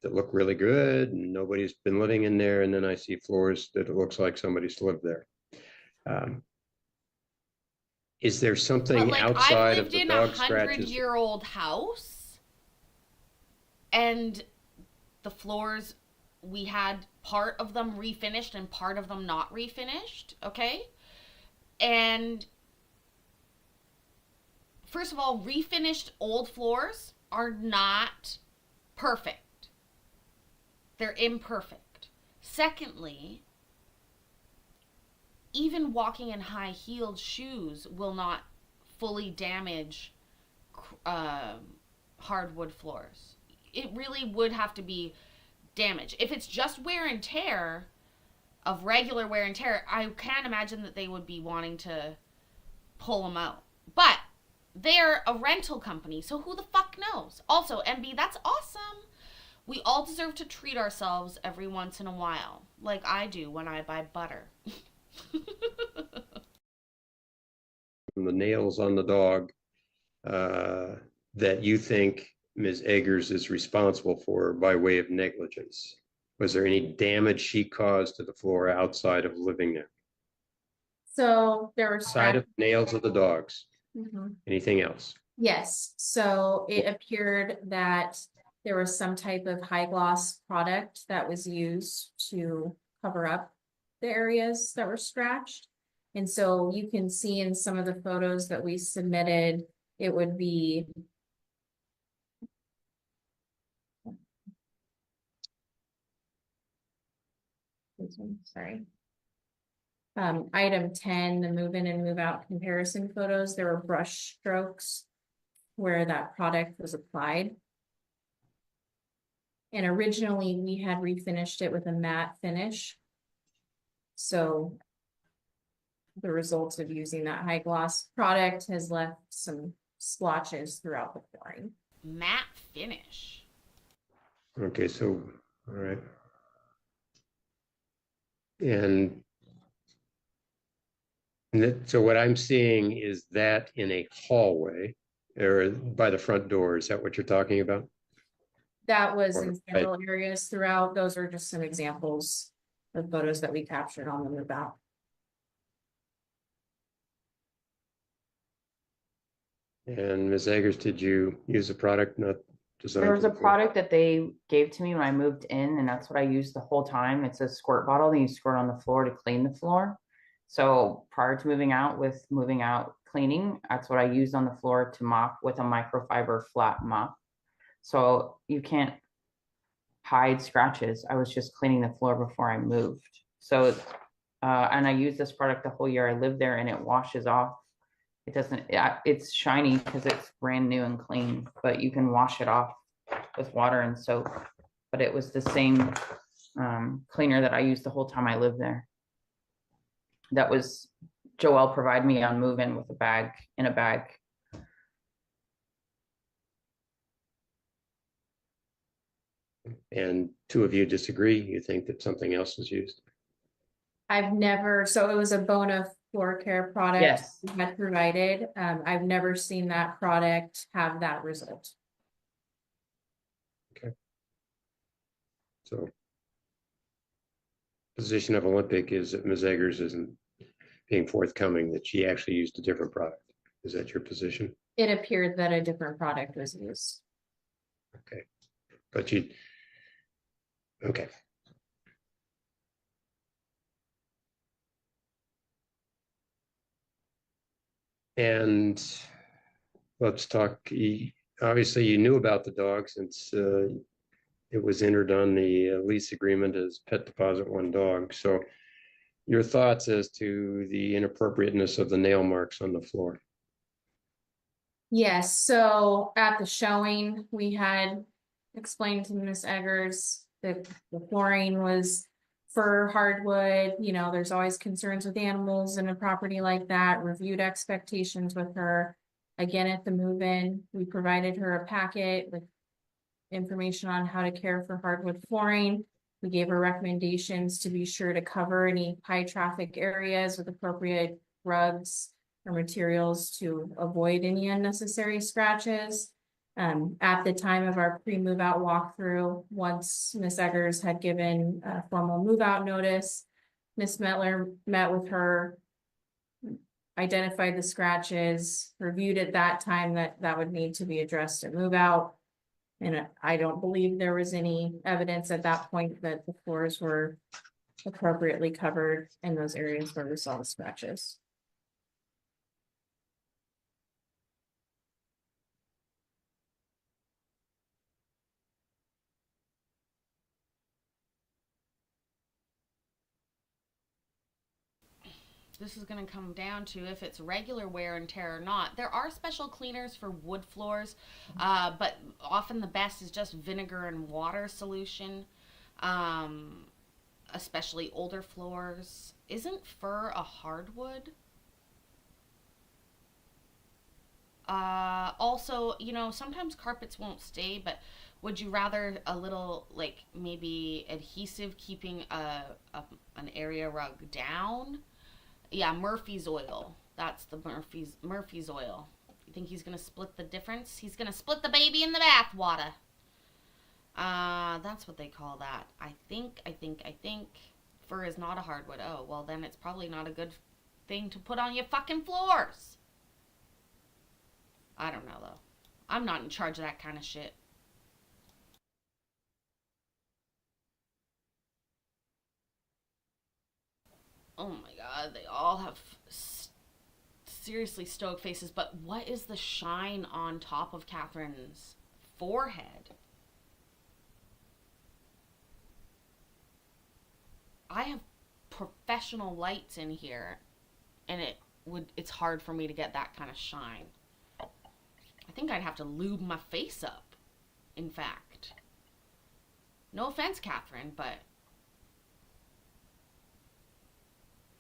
that look really good and nobody's been living in there. And then I see floors that it looks like somebody's lived there. Is there something outside of the dog scratches? I've lived in a 100-year-old house, and the floors, we had part of them refinished and part of them not refinished, okay? And first of all, refinished old floors are not perfect. They're imperfect. Secondly, even walking in high-heeled shoes will not fully damage hardwood floors. It really would have to be damage. If it's just wear and tear, of regular wear and tear, I can't imagine that they would be wanting to pull them out. But they're a rental company, so who the fuck knows? Also, MB, that's awesome. We all deserve to treat ourselves every once in a while, like I do when I buy butter. The nails on the dog that you think Ms. Eggers is responsible for by way of negligence. Was there any damage she caused to the floor outside of living there? So there were Side of nails of the dogs. Mhm. Anything else? Yes, so it appeared that there was some type of high gloss product that was used to cover up the areas that were scratched. And so you can see in some of the photos that we submitted, it would be sorry. Item 10, the move in and move out comparison photos, there were brush strokes where that product was applied. And originally we had refinished it with a matte finish. So the results of using that high gloss product has left some splotches throughout the flooring. matte finish. Okay, so, all right. And so what I'm seeing is that in a hallway or by the front door. Is that what you're talking about? That was Or- in several areas throughout. Those are just some examples of photos that we captured on the move out. And Ms. Eggers, did you use a product not designed? There was for a the floor? product that they gave to me when I moved in, and that's what I used the whole time. It's a squirt bottle that you squirt on the floor to clean the floor. So prior to moving out, cleaning, that's what I used on the floor to mop with a microfiber flat mop. So you can't hide scratches. I was just cleaning the floor before I moved. So, and I used this product the whole year I lived there, and it washes off. It doesn't, it's shiny because it's brand new and clean, but you can wash it off with water and soap. But it was the same cleaner that I used the whole time I lived there. That was Joelle provided me on move-in with a bag, in a bag. And two of you disagree? You think that something else was used? I've never, so it was a Bona floor care product Yes. we had provided. I've never seen that product have that result. So position of Olympic is that Ms. Eggers isn't being forthcoming, that she actually used a different product. Is that your position? It appeared that a different product was used. Okay, but you, okay. And let's talk, obviously you knew about the dog since it was entered on the lease agreement as pet deposit one dog. So your thoughts as to the inappropriateness of the nail marks on the floor? Yes, so at the showing, we had explained to Miss Eggers that the flooring was for hardwood. You know, there's always concerns with animals in a property like that, reviewed expectations with her. Again, at the move-in, we provided her a packet with information on how to care for hardwood flooring. We gave her recommendations to be sure to cover any high traffic areas with appropriate rugs or materials to avoid any unnecessary scratches. At the time of our pre-move out walkthrough, once Ms. Eggers had given a formal move out notice, Ms. Metler met with her, identified the scratches, reviewed at that time that would need to be addressed at move out. And I don't believe there was any evidence at that point that the floors were appropriately covered in those areas where we saw the scratches. This is going to come down to if it's regular wear and tear or not. There are special cleaners for wood floors, but often the best is just vinegar and water solution, especially older floors. Isn't fur a hardwood? Also, you know, sometimes carpets won't stay, but would you rather a little, like, maybe adhesive keeping an area rug down? Yeah, Murphy's oil. That's the Murphy's oil. You think he's gonna split the difference? He's gonna split the baby in the bath water. That's what they call that. I think. Fur is not a hardwood. Oh, well then it's probably not a good thing to put on your fucking floors. I don't know though. I'm not in charge of that kind of shit. Oh my god, they all have seriously stoic faces, but what is the shine on top of Catherine's forehead? I have professional lights in here, and it's hard for me to get that kind of shine. I think I'd have to lube my face up, in fact. No offense, Catherine, but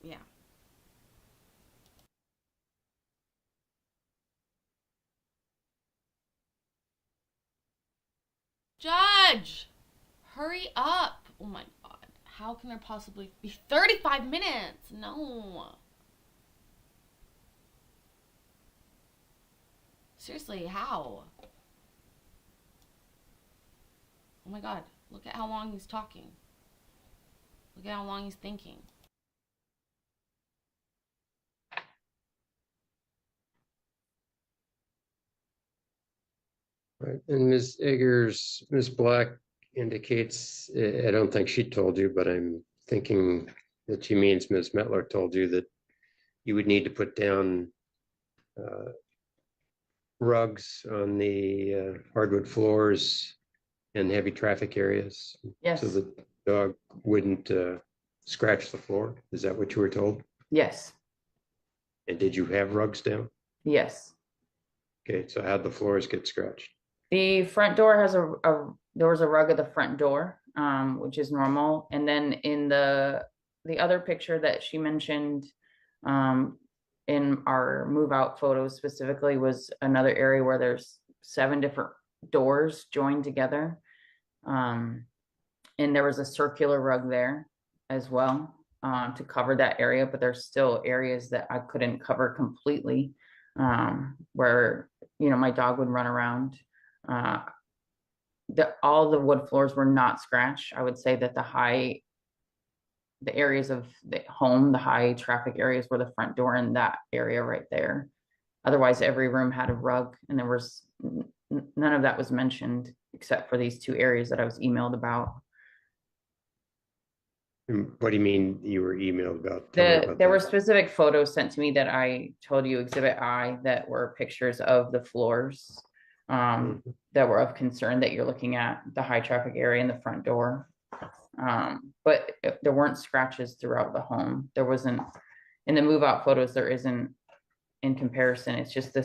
yeah. Judge, hurry up. Oh my God. How can there possibly be 35 minutes? No. Seriously, how? Oh my God. Look at how long he's talking. Look at how long he's thinking. Right, and Ms. Eggers, Ms. Black indicates, I don't think she told you, but I'm thinking that she means Ms. Metler told you that you would need to put down rugs on the hardwood floors in heavy traffic areas. Yes. So the dog wouldn't scratch the floor. Is that what you were told? Yes. And did you have rugs down? Yes. Okay, so how'd the floors get scratched? The front door has there was a rug at the front door, which is normal. And then in the other picture that she mentioned, in our move out photos specifically, was another area where there's 7 different doors joined together. And there was a circular rug there as well, to cover that area, but there's still areas that I couldn't cover completely, where, you know, my dog would run around. All the wood floors were not scratched. I would say that the areas of the home, the high traffic areas, were the front door and that area right there. Otherwise, every room had a rug, and there was none of that was mentioned except for these 2 areas that I was emailed about. What do you mean you were emailed about? Tell me about There were that. specific photos sent to me that I told you, Exhibit I, that were pictures of the floors, that were of concern, that you're looking at the high traffic area in the front door. But there weren't scratches throughout the home. There wasn't, in the move out photos, there isn't in comparison. It's just the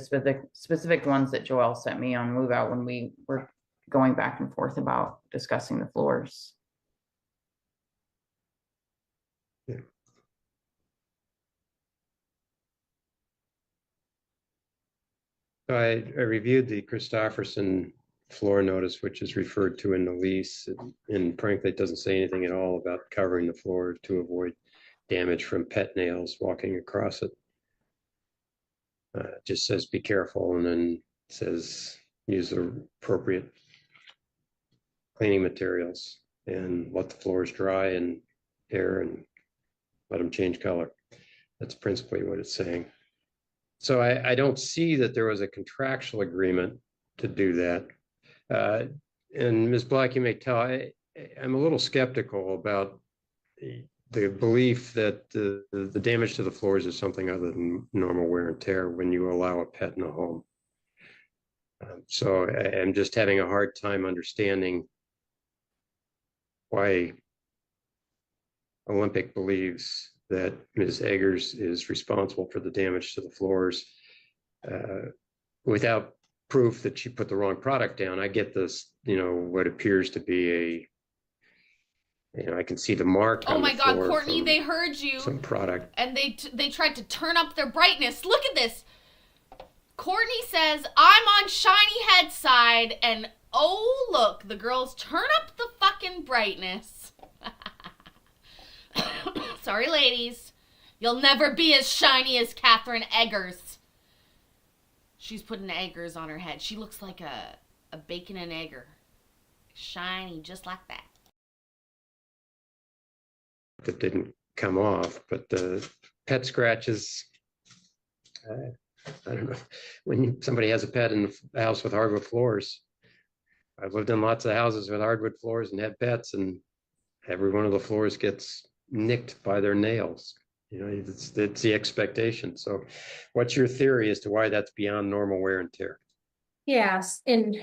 specific ones that Joelle sent me on move out when we were going back and forth about discussing the floors. Yeah. I reviewed the Christofferson floor notice, which is referred to in the lease, and frankly, it doesn't say anything at all about covering the floor to avoid damage from pet nails walking across it. It just says be careful, and then says use the appropriate cleaning materials and let the floors dry and air and let them change color. That's principally what it's saying. So I don't see that there was a contractual agreement to do that. And Ms. Black, you may tell, I'm a little skeptical about the belief that the damage to the floors is something other than normal wear and tear when you allow a pet in a home. So I'm just having a hard time understanding why Olympic believes that Ms. Eggers is responsible for the damage to the floors without proof that she put the wrong product down. I get this, you know, what appears to be I can see the mark. Oh on my the God, floor Courtney, they heard you. some product. And they tried to turn up their brightness. Look at this. Courtney says, I'm on Shiny Head's side, and oh, look, the girls turn up the fucking brightness. Sorry, ladies. You'll never be as shiny as Catherine Eggers. She's putting eggers on her head. She looks like a bacon and egger. Shiny, just like that. That didn't come off, but the pet scratches, I don't know. When somebody has a pet in the house with hardwood floors, I've lived in lots of houses with hardwood floors and had pets, and every one of the floors gets nicked by their nails. You know, it's the expectation. So what's your theory as to why that's beyond normal wear and tear? Yes, and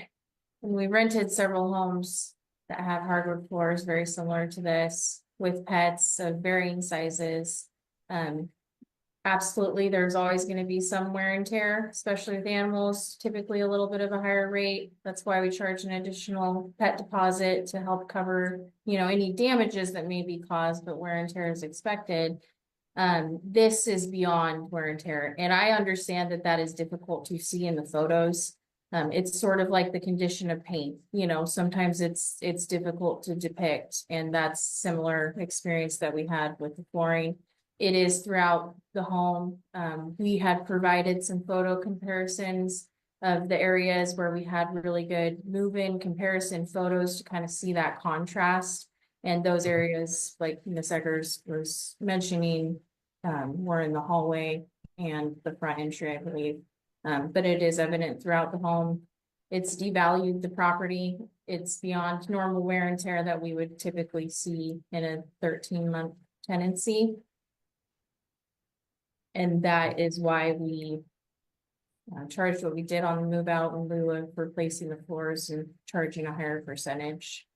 we rented several homes that have hardwood floors very similar to this with pets of varying sizes. Absolutely, there's always going to be some wear and tear, especially with animals, typically a little bit of a higher rate. That's why we charge an additional pet deposit to help cover, you know, any damages that may be caused, but wear and tear is expected. This is beyond wear and tear, and I understand that that is difficult to see in the photos. It's sort of like the condition of paint, sometimes it's difficult to depict, and that's similar experience that we had with the flooring. It is throughout the home. We had provided some photo comparisons of the areas where we had really good move-in comparison photos to kind of see that contrast. And those areas, like Ms. Eggers was mentioning, were in the hallway and the front entry, I believe. But it is evident throughout the home. It's devalued the property. It's beyond normal wear and tear that we would typically see in a 13-month tenancy. And that is why we charged what we did on the move out in lieu of replacing the floors and charging a higher percentage.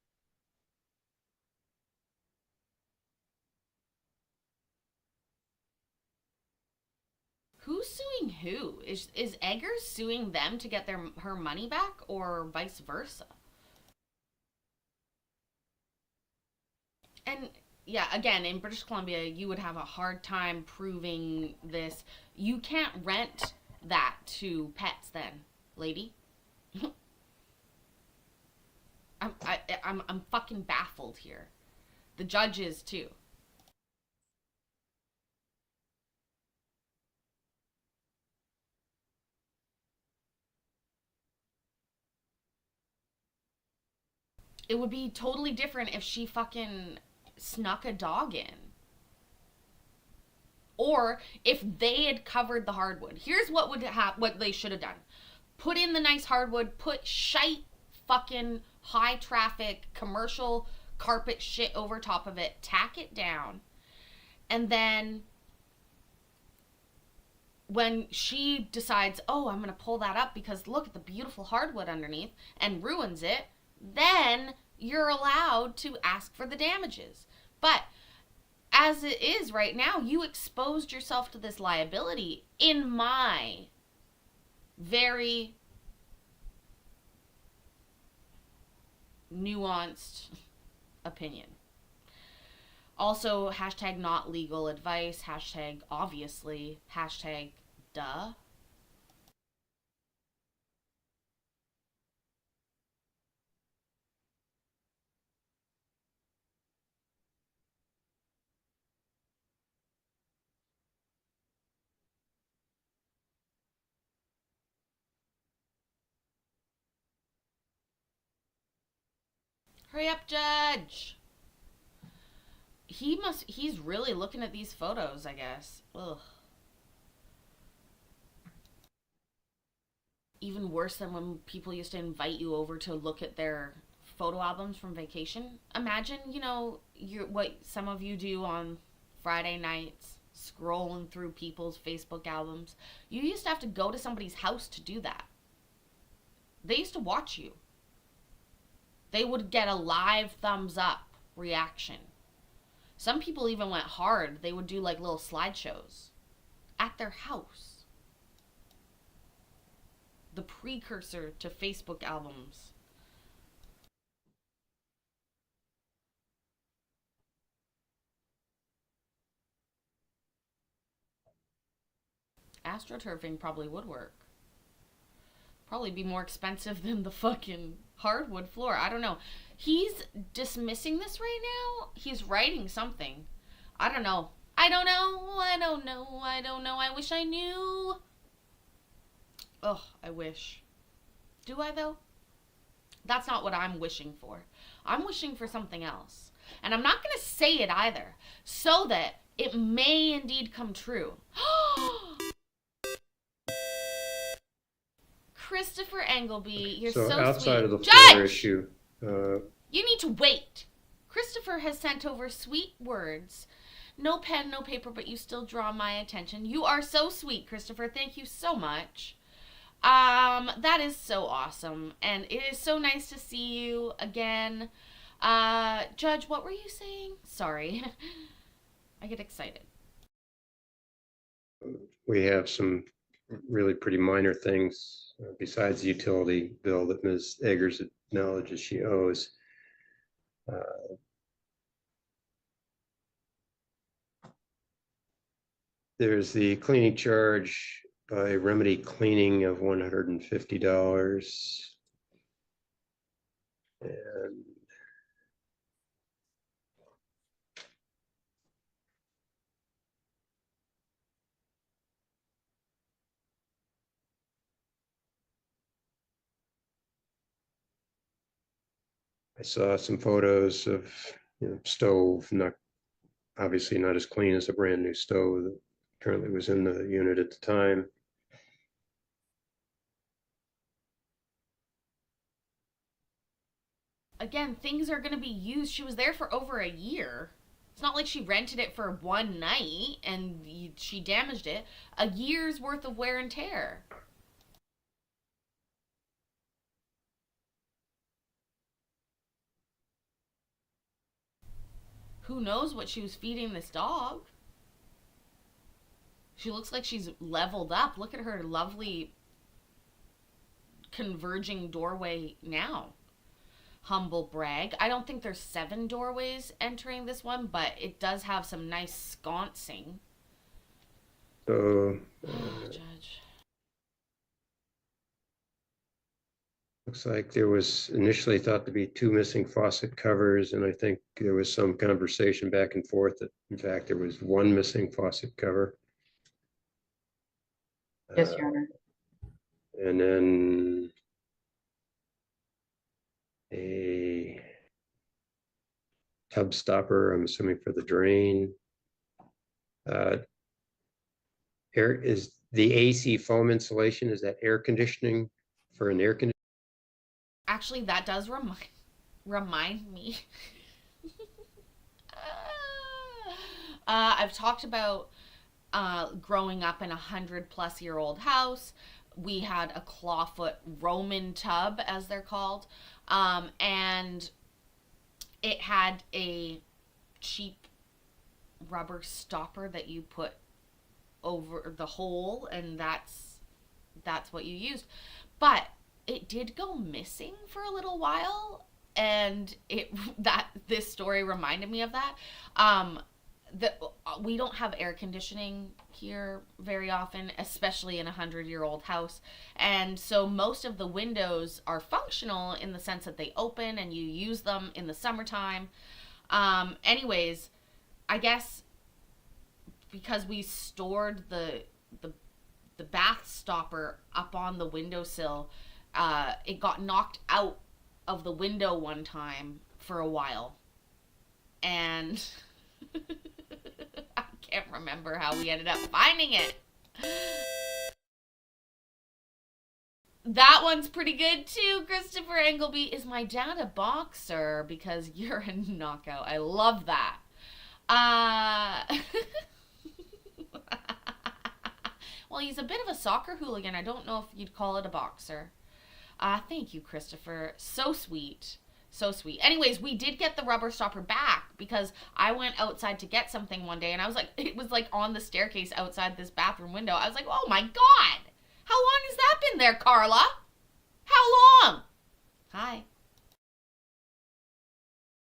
Who's suing who? Is Eggers suing them to get her money back, or vice versa? And yeah, again, in British Columbia, you would have a hard time proving this. You can't rent that to pets, then, lady. I'm fucking baffled here. The judge is too. It would be totally different if she fucking snuck a dog in. Or if they had covered the hardwood. Here's what would what they should have done. Put in the nice hardwood, put shite fucking high traffic commercial carpet shit over top of it, tack it down, and then when she decides, oh, I'm gonna pull that up because look at the beautiful hardwood underneath, and ruins it, then you're allowed to ask for the damages. But as it is right now, you exposed yourself to this liability, in my very nuanced opinion. Also, hashtag not legal advice, hashtag obviously, hashtag duh. Hurry up, Judge. He's really looking at these photos, I guess. Ugh. Even worse than when people used to invite you over to look at their photo albums from vacation. Imagine, what some of you do on Friday nights, scrolling through people's Facebook albums. You used to have to go to somebody's house to do that. They used to watch you. They would get a live thumbs up reaction. Some people even went hard. They would do like little slideshows at their house. The precursor to Facebook albums. AstroTurfing probably would work. Probably be more expensive than the fucking hardwood floor. I don't know. He's dismissing this right now. He's writing something. I don't know. I don't know. I wish I knew. Ugh, I wish. Do I though? That's not what I'm wishing for. I'm wishing for something else. And I'm not going to say it either, so that it may indeed come true. Christopher Engelby, you're so outside sweet. of the Judge! floor issue, You need to wait. Christopher has sent over sweet words. No pen, no paper, but you still draw my attention. You are so sweet, Christopher. Thank you so much. That is so awesome. And it is so nice to see you again. Judge, what were you saying? Sorry. I get excited. we have some really pretty minor things besides the utility bill that Ms. Eggers acknowledges she owes. There's the cleaning charge by Remedy Cleaning of $150. And I saw some photos of, stove, not obviously not as clean as a brand new stove that currently was in the unit at the time. Again, things are going to be used. She was there for over a year. It's not like she rented it for one night and she damaged it. A year's worth of wear and tear. Who knows what she was feeding this dog? She looks like she's leveled up. Look at her lovely converging doorway now. Humble brag. I don't think there's 7 doorways entering this one, but it does have some nice sconcing. So Judge. looks like there was initially thought to be 2 missing faucet covers, and I think there was some conversation back and forth that in fact there was 1 missing faucet cover. Yes, Your Honor. And then a tub stopper, I'm assuming for the drain. Air is the AC foam insulation, is that air conditioning for an air conditioner? Actually, that does remind me. I've talked about growing up in a 100-plus-year-old house. We had a clawfoot Roman tub, as they're called, and it had a cheap rubber stopper that you put over the hole, and that's what you used. But it did go missing for a little while, and this story reminded me of that. We don't have air conditioning here very often, especially in a 100-year-old house, and so most of the windows are functional in the sense that they open and you use them in the summertime. Anyways, I guess because we stored the bath stopper up on the windowsill, it got knocked out of the window one time for a while, and I can't remember how we ended up finding it. That one's pretty good too, Christopher Engleby. Is my dad a boxer? Because you're a knockout. I love that. Well, he's a bit of a soccer hooligan. I don't know if you'd call it a boxer. Thank you, Christopher. So sweet. So sweet. Anyways, we did get the rubber stopper back because I went outside to get something one day and I was like, it was like on the staircase outside this bathroom window. I was like, oh my God. How long has that been there, Carla? How long? Hi.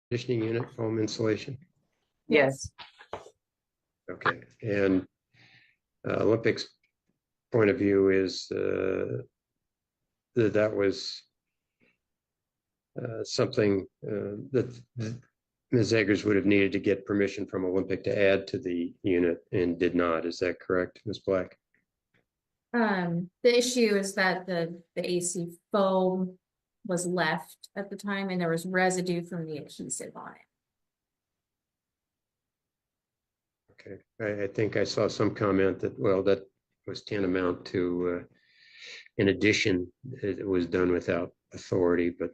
Conditioning unit, foam insulation. Yes. Okay. And Olympics point of view is that was something that Ms. Eggers would have needed to get permission from Olympic to add to the unit and did not. Is that correct, Ms. Black? The issue is that the AC foam was left at the time and there was residue from the adhesive on it. Okay. I think I saw some comment that, well, that was tantamount to, in addition, it was done without authority, but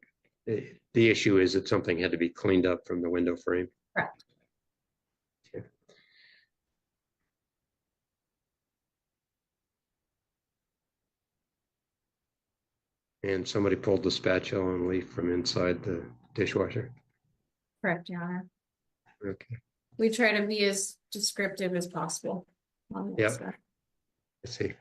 the issue is that something had to be cleaned up from the window frame. Correct. Okay. And somebody pulled the spatula and leaf from inside the dishwasher. Correct, Your Honor. Okay. We try to be as descriptive as possible on that Yep. stuff. I see.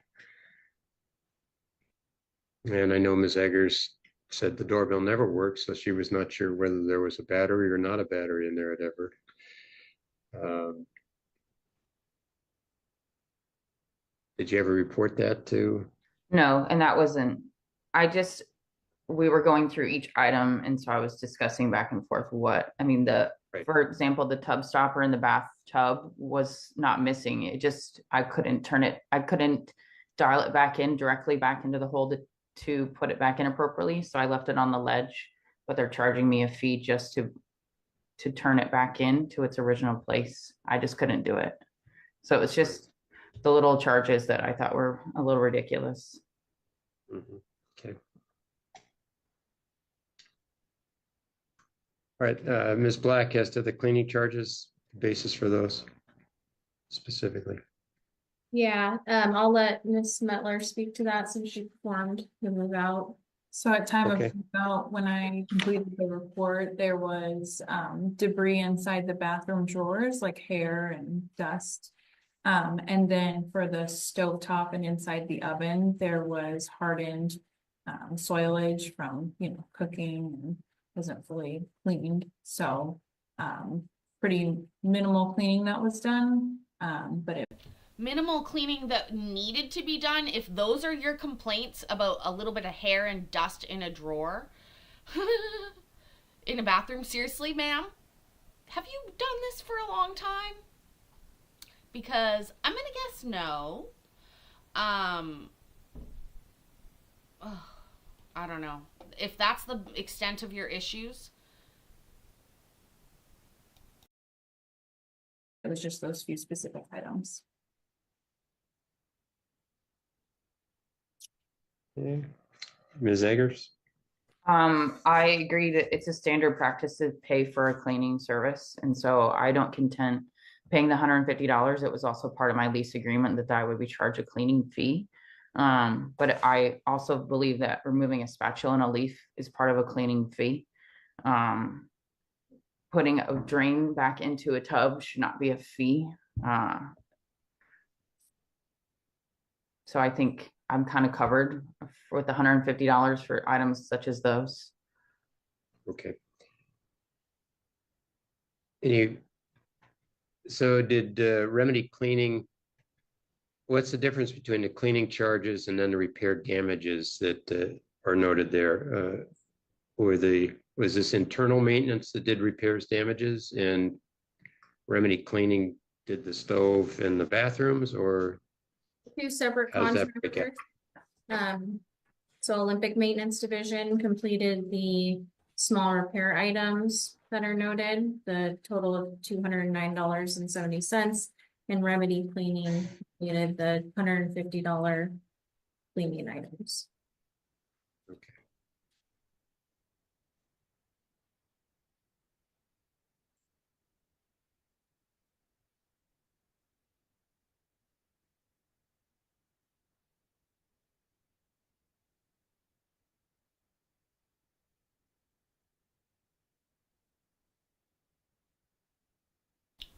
And I know Ms. Eggers said the doorbell never worked, so she was not sure whether there was a battery or not a battery in there at ever. Did you ever report that to? No, and that wasn't, we were going through each item, and so I was discussing back and forth Right. for example, the tub stopper in the bathtub was not missing. I couldn't dial it back in directly back into the hole to put it back in appropriately. So I left it on the ledge, but they're charging me a fee just to turn it back in to its original place. I just couldn't do it. So it was just the little charges that I thought were a little ridiculous. Mhm. Okay. All right, Ms. Black, as to the cleaning charges, basis for those specifically. Yeah, I'll let Miss Metler speak to that since she performed the move out. So at time of Okay. about when I completed the report, there was debris inside the bathroom drawers, like hair and dust. And then for the stovetop and inside the oven, there was hardened soilage from, cooking and wasn't fully cleaned. So pretty minimal cleaning that was done. But it Minimal cleaning that needed to be done. If those are your complaints about a little bit of hair and dust in a drawer in a bathroom, seriously, ma'am, have you done this for a long time? Because I'm gonna guess no. I don't know if that's the extent of your issues. it was just those few specific items. Okay. Ms. Eggers? I agree that it's a standard practice to pay for a cleaning service, and so I don't contend paying the $150. It was also part of my lease agreement that I would be charged a cleaning fee. But I also believe that removing a spatula and a leaf is part of a cleaning fee. Putting a drain back into a tub should not be a fee. So I think I'm kind of covered with $150 for items such as those. Okay. So did Remedy Cleaning, what's the difference between the cleaning charges and then the repair damages that are noted there? Was this internal maintenance that did repairs damages and Remedy Cleaning did the stove and the bathrooms, or Two separate how does that break out? contractors. So Olympic Maintenance Division completed the small repair items that are noted, the total of $209.70, and Remedy Cleaning completed the $150 cleaning items. Okay.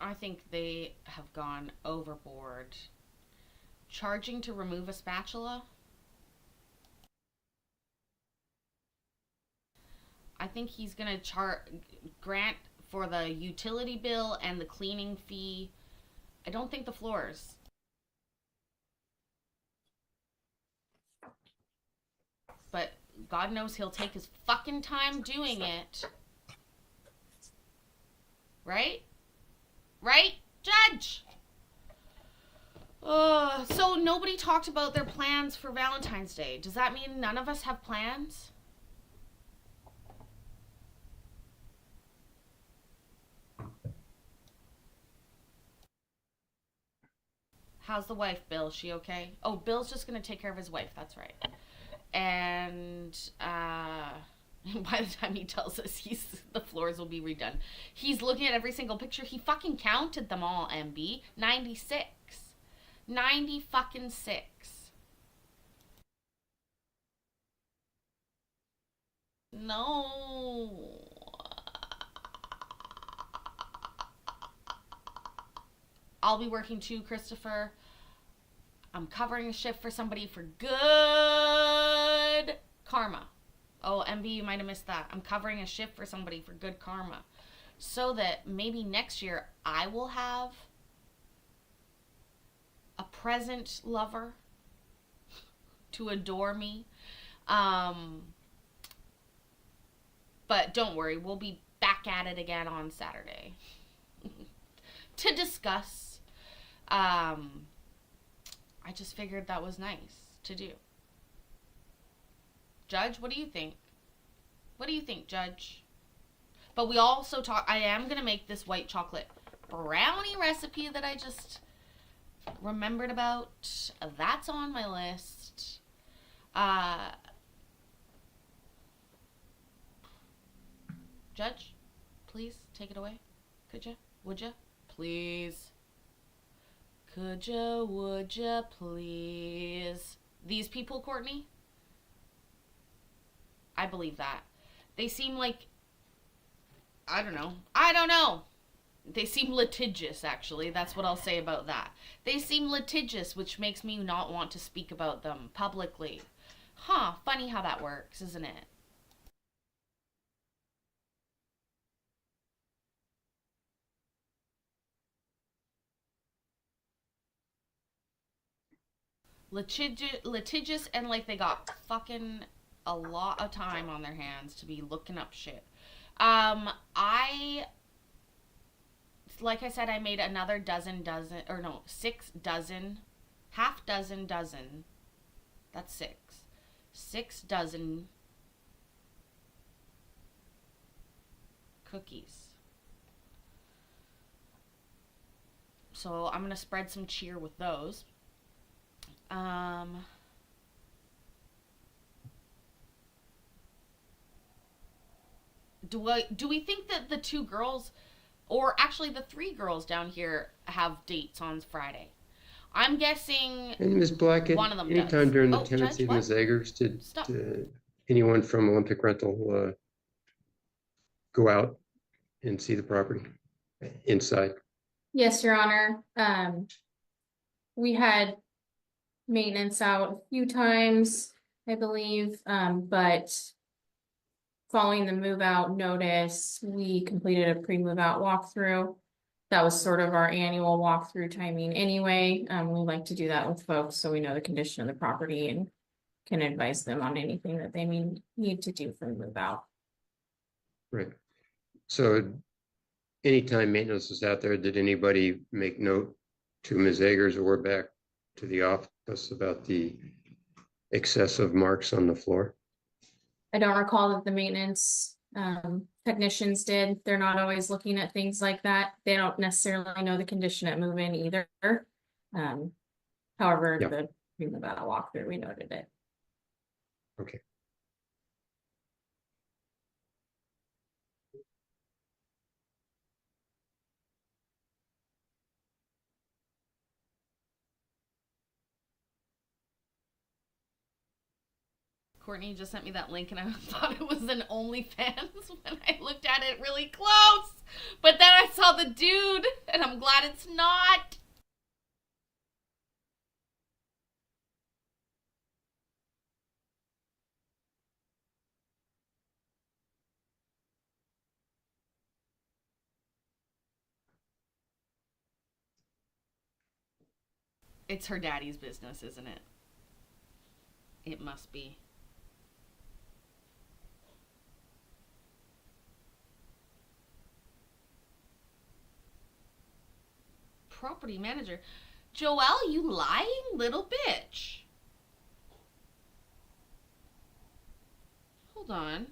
I think they have gone overboard. Charging to remove a spatula? I think he's gonna grant for the utility bill and the cleaning fee. I don't think the floors. But God knows he'll take his fucking time doing it. Right? Right, Judge? So nobody talked about their plans for Valentine's Day. Does that mean none of us have plans? How's the wife, Bill? Is she okay? Oh, Bill's just gonna take care of his wife. That's right. And by the time he tells us the floors will be redone, he's looking at every single picture. He fucking counted them all, MB. 96. 90 fucking 6. No. I'll be working too, Christopher. I'm covering a shift for somebody for good karma. Oh, MB, you might have missed that. I'm covering a shift for somebody for good karma. So that maybe next year I will have a present lover to adore me. But don't worry, we'll be back at it again on Saturday to discuss. I just figured that was nice to do. Judge, what do you think? What do you think, Judge? But we also I am going to make this white chocolate brownie recipe that I just remembered about. That's on my list. Judge, please take it away. Could ya? Would ya? Please. Could ya? Would ya? Please. These people, Courtney? I believe that. They seem like, I don't know. They seem litigious, actually. That's what I'll say about that. They seem litigious, which makes me not want to speak about them publicly. Huh, funny how that works, isn't it? Litigious and like they got fucking a lot of time on their hands to be looking up shit. Like I said, I made another 6 dozen, half dozen. That's 6. 6 dozen cookies. So I'm gonna spread some cheer with those. Do we think that the 2 girls, or actually the 3 girls down here, have dates on Friday? I'm guessing. And Ms. Blackett, one of them anytime does. during the Oh, tenancy Judge, of Ms. what? Eggers, Stop. did anyone from Olympic Rental go out and see the property inside? Yes, Your Honor. We had maintenance out a few times, I believe, but following the move out notice, we completed a pre-move out walkthrough. That was sort of our annual walkthrough timing anyway. We like to do that with folks so we know the condition of the property and can advise them on anything that they need to do for the move out. Right. So anytime maintenance was out there, did anybody make note to Ms. Eggers or back to the office about the excessive marks on the floor? I don't recall that the maintenance technicians did. They're not always looking at things like that. They don't necessarily know the condition at move-in either. However, Yeah. the move out walkthrough, we noted it. Okay. Courtney just sent me that link and I thought it was an OnlyFans when I looked at it really close. But then I saw the dude and I'm glad it's not. It's her daddy's business, isn't it? It must be. Property manager. Joelle, you lying little bitch. Hold on.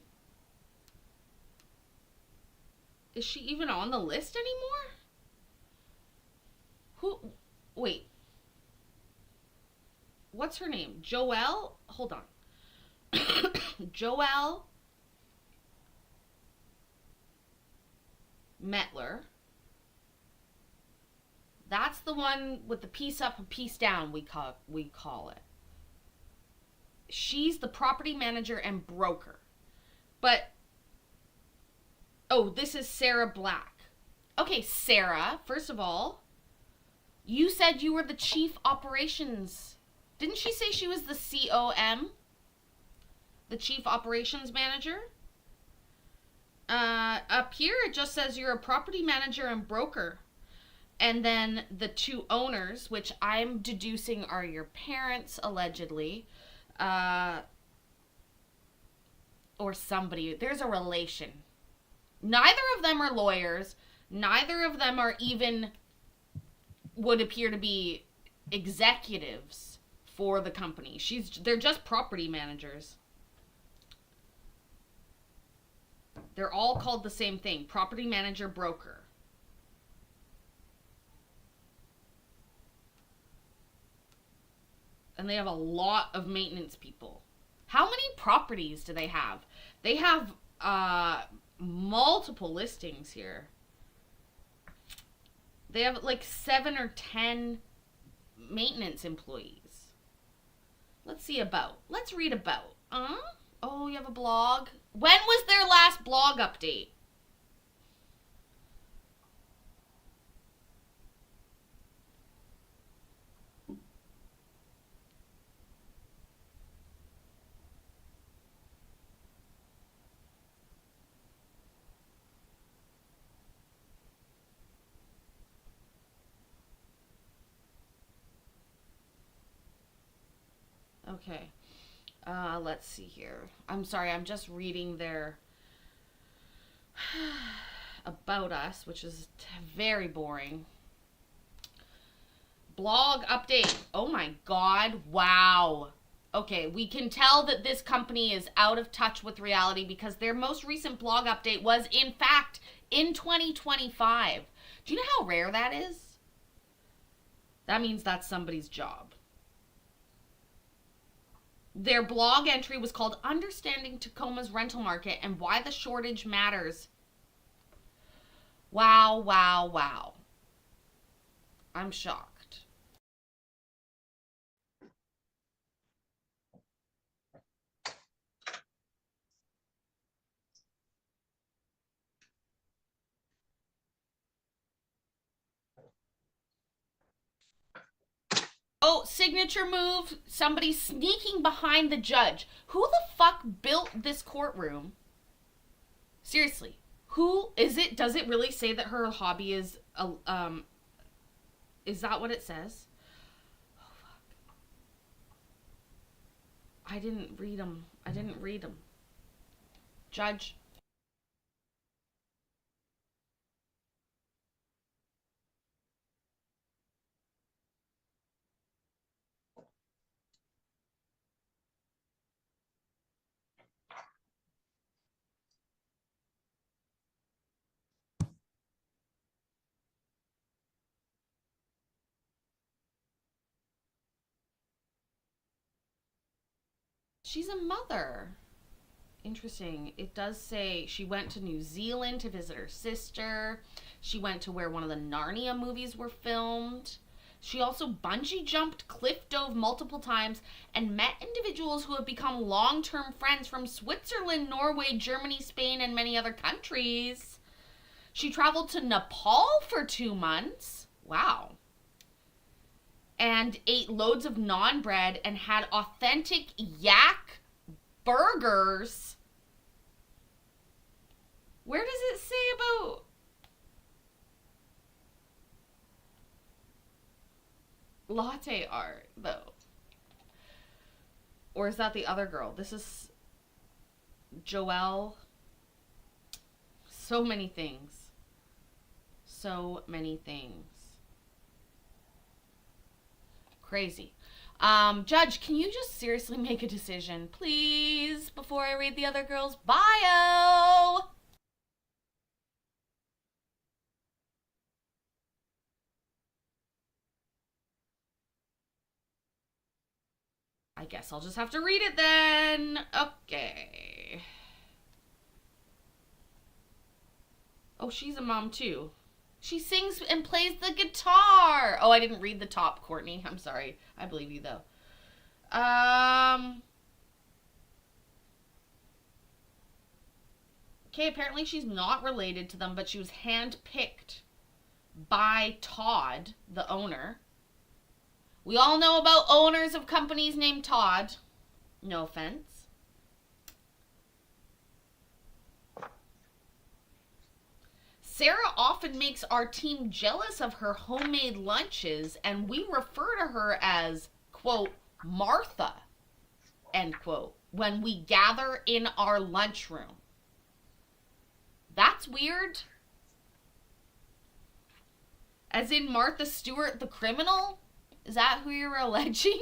Is she even on the list anymore? Who? Wait. What's her name? Joelle? Hold on. Joelle Metler. That's the one with the piece up and piece down, we call it. She's the property manager and broker. But, oh, this is Sarah Black. Okay, Sarah, first of all, you said you were the chief operations. Didn't she say she was the COM? The chief operations manager? Up here it just says you're a property manager and broker. And then the two owners, which I'm deducing are your parents, allegedly, or somebody. There's a relation. Neither of them are lawyers. Neither of them are even would appear to be executives for the company. They're just property managers. They're all called the same thing, property manager broker. And they have a lot of maintenance people. How many properties do they have? They have multiple listings here. They have like 7 or 10 maintenance employees. Let's see about. Let's read about. Oh, you have a blog? When was their last blog update? Okay. Let's see here. I'm sorry, I'm just reading their about us, which is very boring. Blog update. Oh my god. Wow. Okay, we can tell that this company is out of touch with reality because their most recent blog update was, in fact, in 2025. Do you know how rare that is? That means that's somebody's job. Their blog entry was called Understanding Tacoma's Rental Market and Why the Shortage Matters. Wow, wow, wow. I'm shocked. Oh, signature move. Somebody sneaking behind the judge. Who the fuck built this courtroom? Seriously. Who is it? Does it really say that her hobby is that what it says? Oh, fuck. I didn't read them. Judge. She's a mother. Interesting. It does say she went to New Zealand to visit her sister. She went to where one of the Narnia movies were filmed. She also bungee jumped, cliff dove multiple times, and met individuals who have become long-term friends from Switzerland, Norway, Germany, Spain, and many other countries. She traveled to Nepal for 2 months. Wow. And ate loads of naan bread and had authentic yak burgers. Where does it say about... latte art, though? Or is that the other girl? This is Joelle. So many things. So many things. Crazy. Judge, can you just seriously make a decision, please, before I read the other girl's bio? I guess I'll just have to read it then. Okay. Oh, she's a mom too. She sings and plays the guitar. Oh, I didn't read the top, Courtney. I'm sorry. I believe you, though. Okay, apparently she's not related to them, but she was handpicked by Todd, the owner. We all know about owners of companies named Todd. No offense. Sarah often makes our team jealous of her homemade lunches, and we refer to her as, quote, Martha, end quote, when we gather in our lunchroom. That's weird. As in Martha Stewart, the criminal? Is that who you're alleging?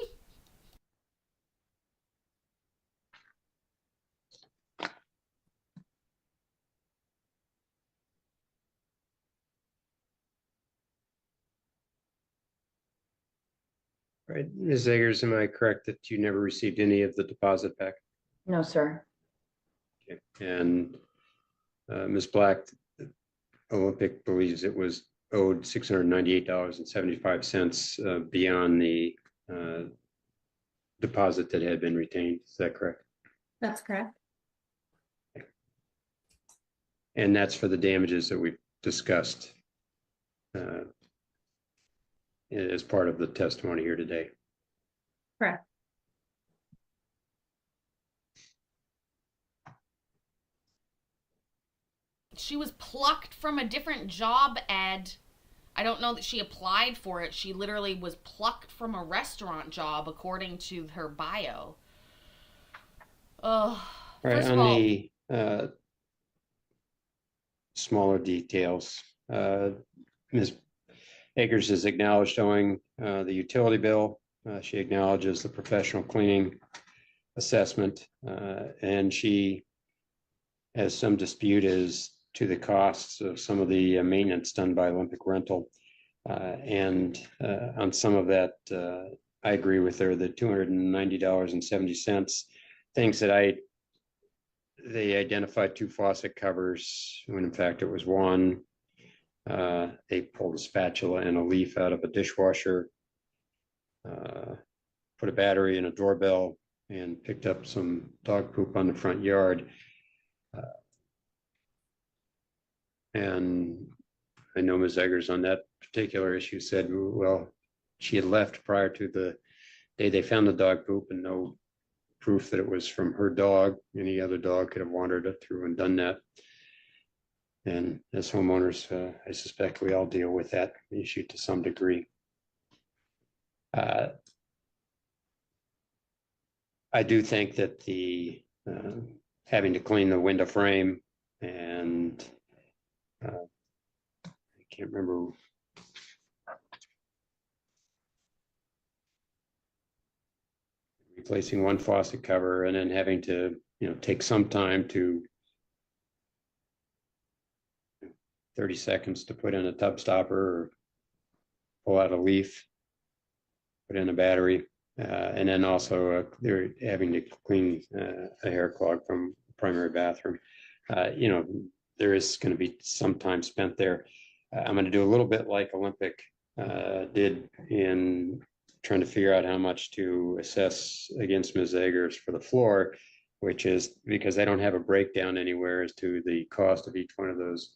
Right, Ms. Eggers, am I correct that you never received any of the deposit back? No, sir. Okay. And Ms. Black, Olympic believes it was owed $698.75 beyond the deposit that had been retained. Is that correct? That's correct. And that's for the damages that we've discussed as part of the testimony here today. Correct. She was plucked from a different job, Ed. I don't know that she applied for it. She literally was plucked from a restaurant job, according to her bio. Oh, All right, first on of all, the smaller details, Ms. Eggers has acknowledged owing the utility bill. She acknowledges the professional cleaning assessment, and she has some dispute as to the costs of some of the maintenance done by Olympic Rental. And on some of that, I agree with her, the $290.70, things that they identified 2 faucet covers when in fact it was 1. They pulled a spatula and a leaf out of a dishwasher, put a battery in a doorbell, and picked up some dog poop on the front yard. And I know Ms. Eggers on that particular issue said, well, she had left prior to the day they found the dog poop, and no proof that it was from her dog. Any other dog could have wandered through and done that. And as homeowners, I suspect we all deal with that issue to some degree. I do think that the having to clean the window frame, and I can't remember. Replacing 1 faucet cover and then having to, take some time to 30 seconds to put in a tub stopper or pull out a leaf, put in a battery. And then also they're having to clean a hair clog from the primary bathroom. There is going to be some time spent there. I'm going to do a little bit like Olympic did in trying to figure out how much to assess against Ms. Eggers for the floor, which is because I don't have a breakdown anywhere as to the cost of each one of those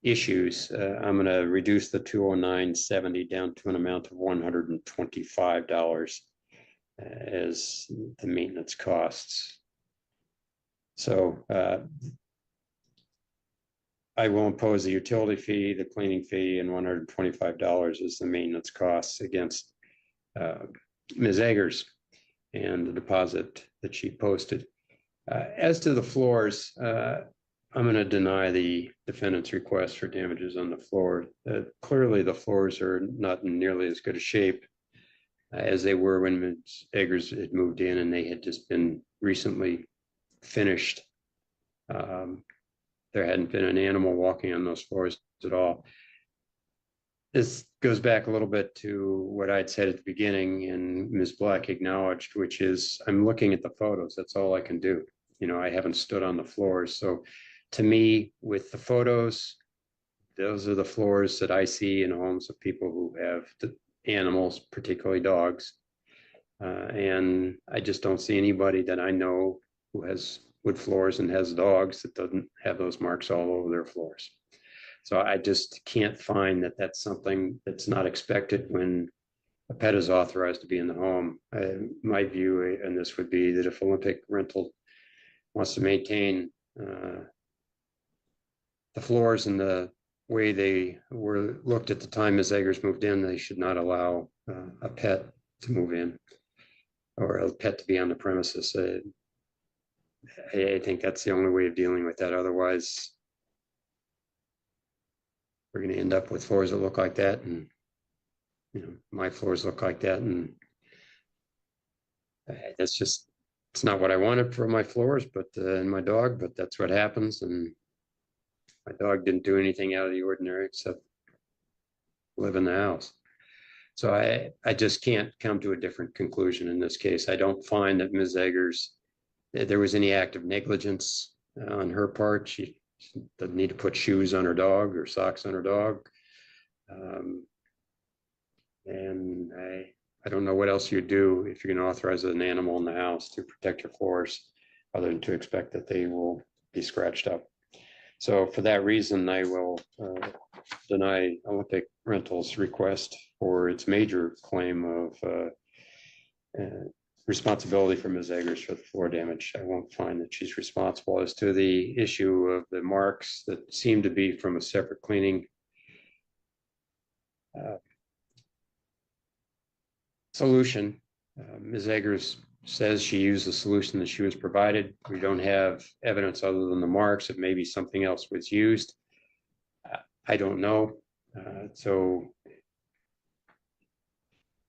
issues. I'm going to reduce the $209.70 down to an amount of $125 as the maintenance costs. So I will impose the utility fee, the cleaning fee, and $125 is the maintenance costs against Ms. Eggers and the deposit that she posted. As to the floors, I'm going to deny the defendant's request for damages on the floor. Clearly, the floors are not in nearly as good a shape as they were when Ms. Eggers had moved in, and they had just been recently finished. There hadn't been an animal walking on those floors at all. This goes back a little bit to what I'd said at the beginning, and Ms. Black acknowledged, which is I'm looking at the photos. That's all I can do. I haven't stood on the floors. So to me, with the photos, those are the floors that I see in homes of people who have animals, particularly dogs. And I just don't see anybody that I know who has wood floors and has dogs that doesn't have those marks all over their floors. So I just can't find that that's something that's not expected when a pet is authorized to be in the home. My view on this would be that if Olympic Rental wants to maintain the floors and the way they were looked at the time Ms. Eggers moved in, they should not allow a pet to move in or a pet to be on the premises. I think that's the only way of dealing with that. Otherwise, we're going to end up with floors that look like that, and my floors look like that, and that's just, it's not what I wanted for my floors, but and my dog, but that's what happens. And my dog didn't do anything out of the ordinary except live in the house. So I just can't come to a different conclusion in this case. I don't find that Ms. Eggers, there was any act of negligence on her part. She doesn't need to put shoes on her dog or socks on her dog. And I don't know what else you do if you're going to authorize an animal in the house to protect your floors, other than to expect that they will be scratched up. So for that reason, I will deny Olympic Rental's request for its major claim of responsibility for Ms. Eggers for the floor damage. I won't find that she's responsible. As to the issue of the marks that seem to be from a separate cleaning solution, Ms. Eggers says she used the solution that she was provided. We don't have evidence other than the marks that maybe something else was used. I don't know. So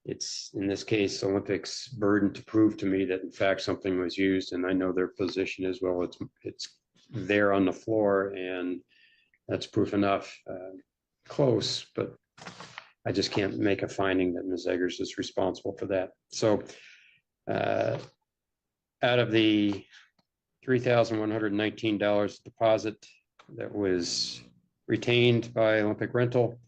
it's, in this case, Olympic's burden to prove to me that in fact something was used, and I know their position as well. It's there on the floor, and that's proof enough. Close, but I just can't make a finding that Ms. Eggers is responsible for that. So out of the $3,119 deposit that was retained by Olympic Rental,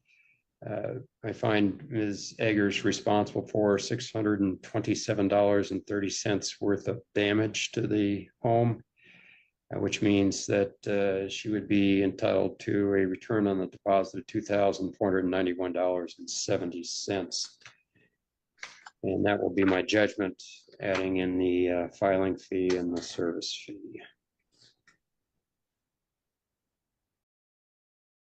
I find Ms. Eggers responsible for $627.30 worth of damage to the home, which means that she would be entitled to a return on the deposit of $2,491.70. And that will be my judgment, adding in the filing fee and the service fee.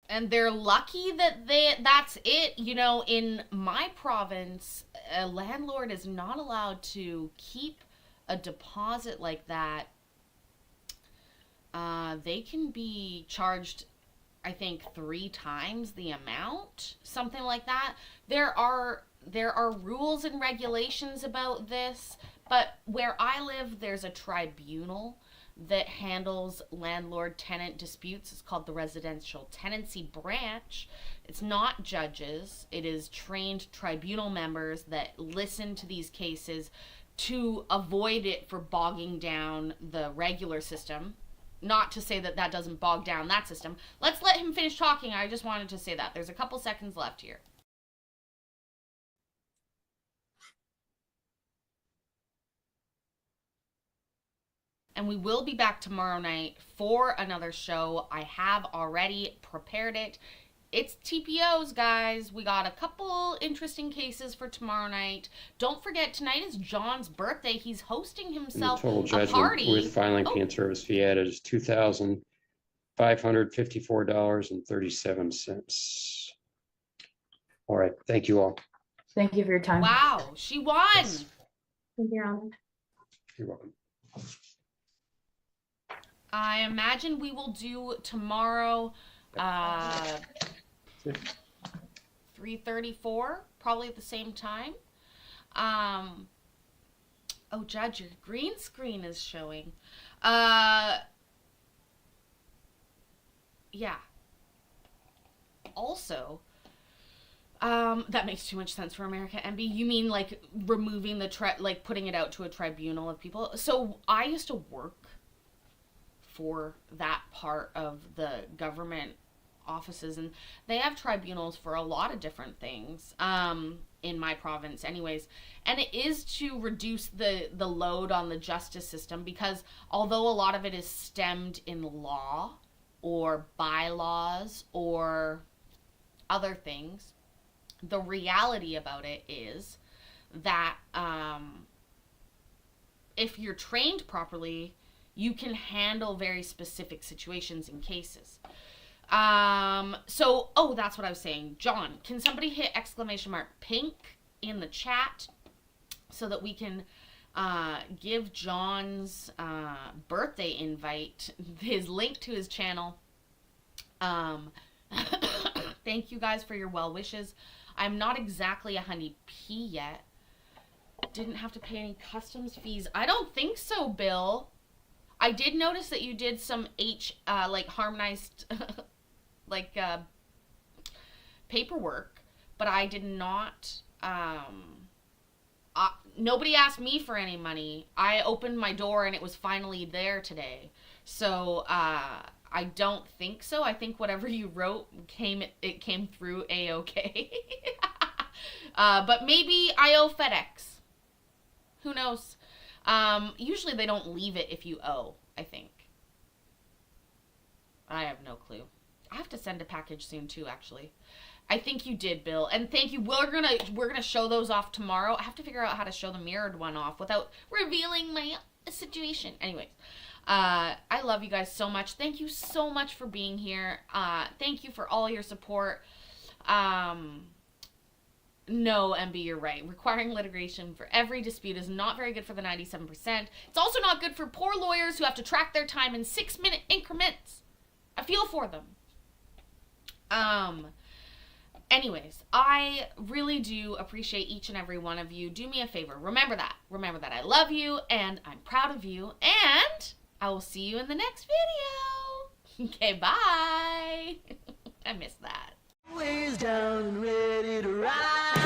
And they're lucky that that's it. You know, in my province, a landlord is not allowed to keep a deposit like that. They can be charged, I think, 3 times the amount, something like that. There are rules and regulations about this, but where I live, there's a tribunal that handles landlord-tenant disputes. It's called the Residential Tenancy Branch. It's not judges. It is trained tribunal members that listen to these cases to avoid it for bogging down the regular system. Not to say that that doesn't bog down that system. Let's let him finish talking. I just wanted to say that. There's a couple seconds left here. And we will be back tomorrow night for another show. I have already prepared it. It's TPOs, guys. We got a couple interesting cases for tomorrow night. Don't forget, tonight is John's birthday. He's hosting himself total a judgment party. with filing fee and service fee added is $2,554.37. All right. Thank you all. Thank you for your time. Wow, she won. Yes. You're You're welcome. I imagine we will do tomorrow 3:34, probably at the same time. Oh, Judge, your green screen is showing. Yeah. Also, that makes too much sense for America, MB. You mean like removing the like putting it out to a tribunal of people? So I used to work for that part of the government offices, and they have tribunals for a lot of different things in my province anyways, and it is to reduce the load on the justice system, because although a lot of it is stemmed in law or bylaws or other things, the reality about it is that if you're trained properly, you can handle very specific situations and cases. So, oh, that's what I was saying. John, can somebody hit !pink in the chat so that we can give John's birthday invite, his link to his channel. Thank you guys for your well wishes. I'm not exactly a honeybee yet. Didn't have to pay any customs fees. I don't think so, Bill. I did notice that you did some like harmonized like paperwork, but I did not nobody asked me for any money. I opened my door and it was finally there today. So I don't think so. I think whatever you wrote came through A-OK. But maybe I owe FedEx. Who knows? Usually they don't leave it if you owe, I think. I have no clue. I have to send a package soon too, actually. I think you did, Bill. And thank you. We're gonna show those off tomorrow. I have to figure out how to show the mirrored one off without revealing my situation. Anyways, I love you guys so much. Thank you so much for being here. Thank you for all your support. No, MB, you're right. Requiring litigation for every dispute is not very good for the 97%. It's also not good for poor lawyers who have to track their time in 6-minute increments. I feel for them. Anyways, I really do appreciate each and every one of you. Do me a favor. Remember that. Remember that I love you and I'm proud of you. And I will see you in the next video. Okay, bye. I missed that. Ways down and ready to ride.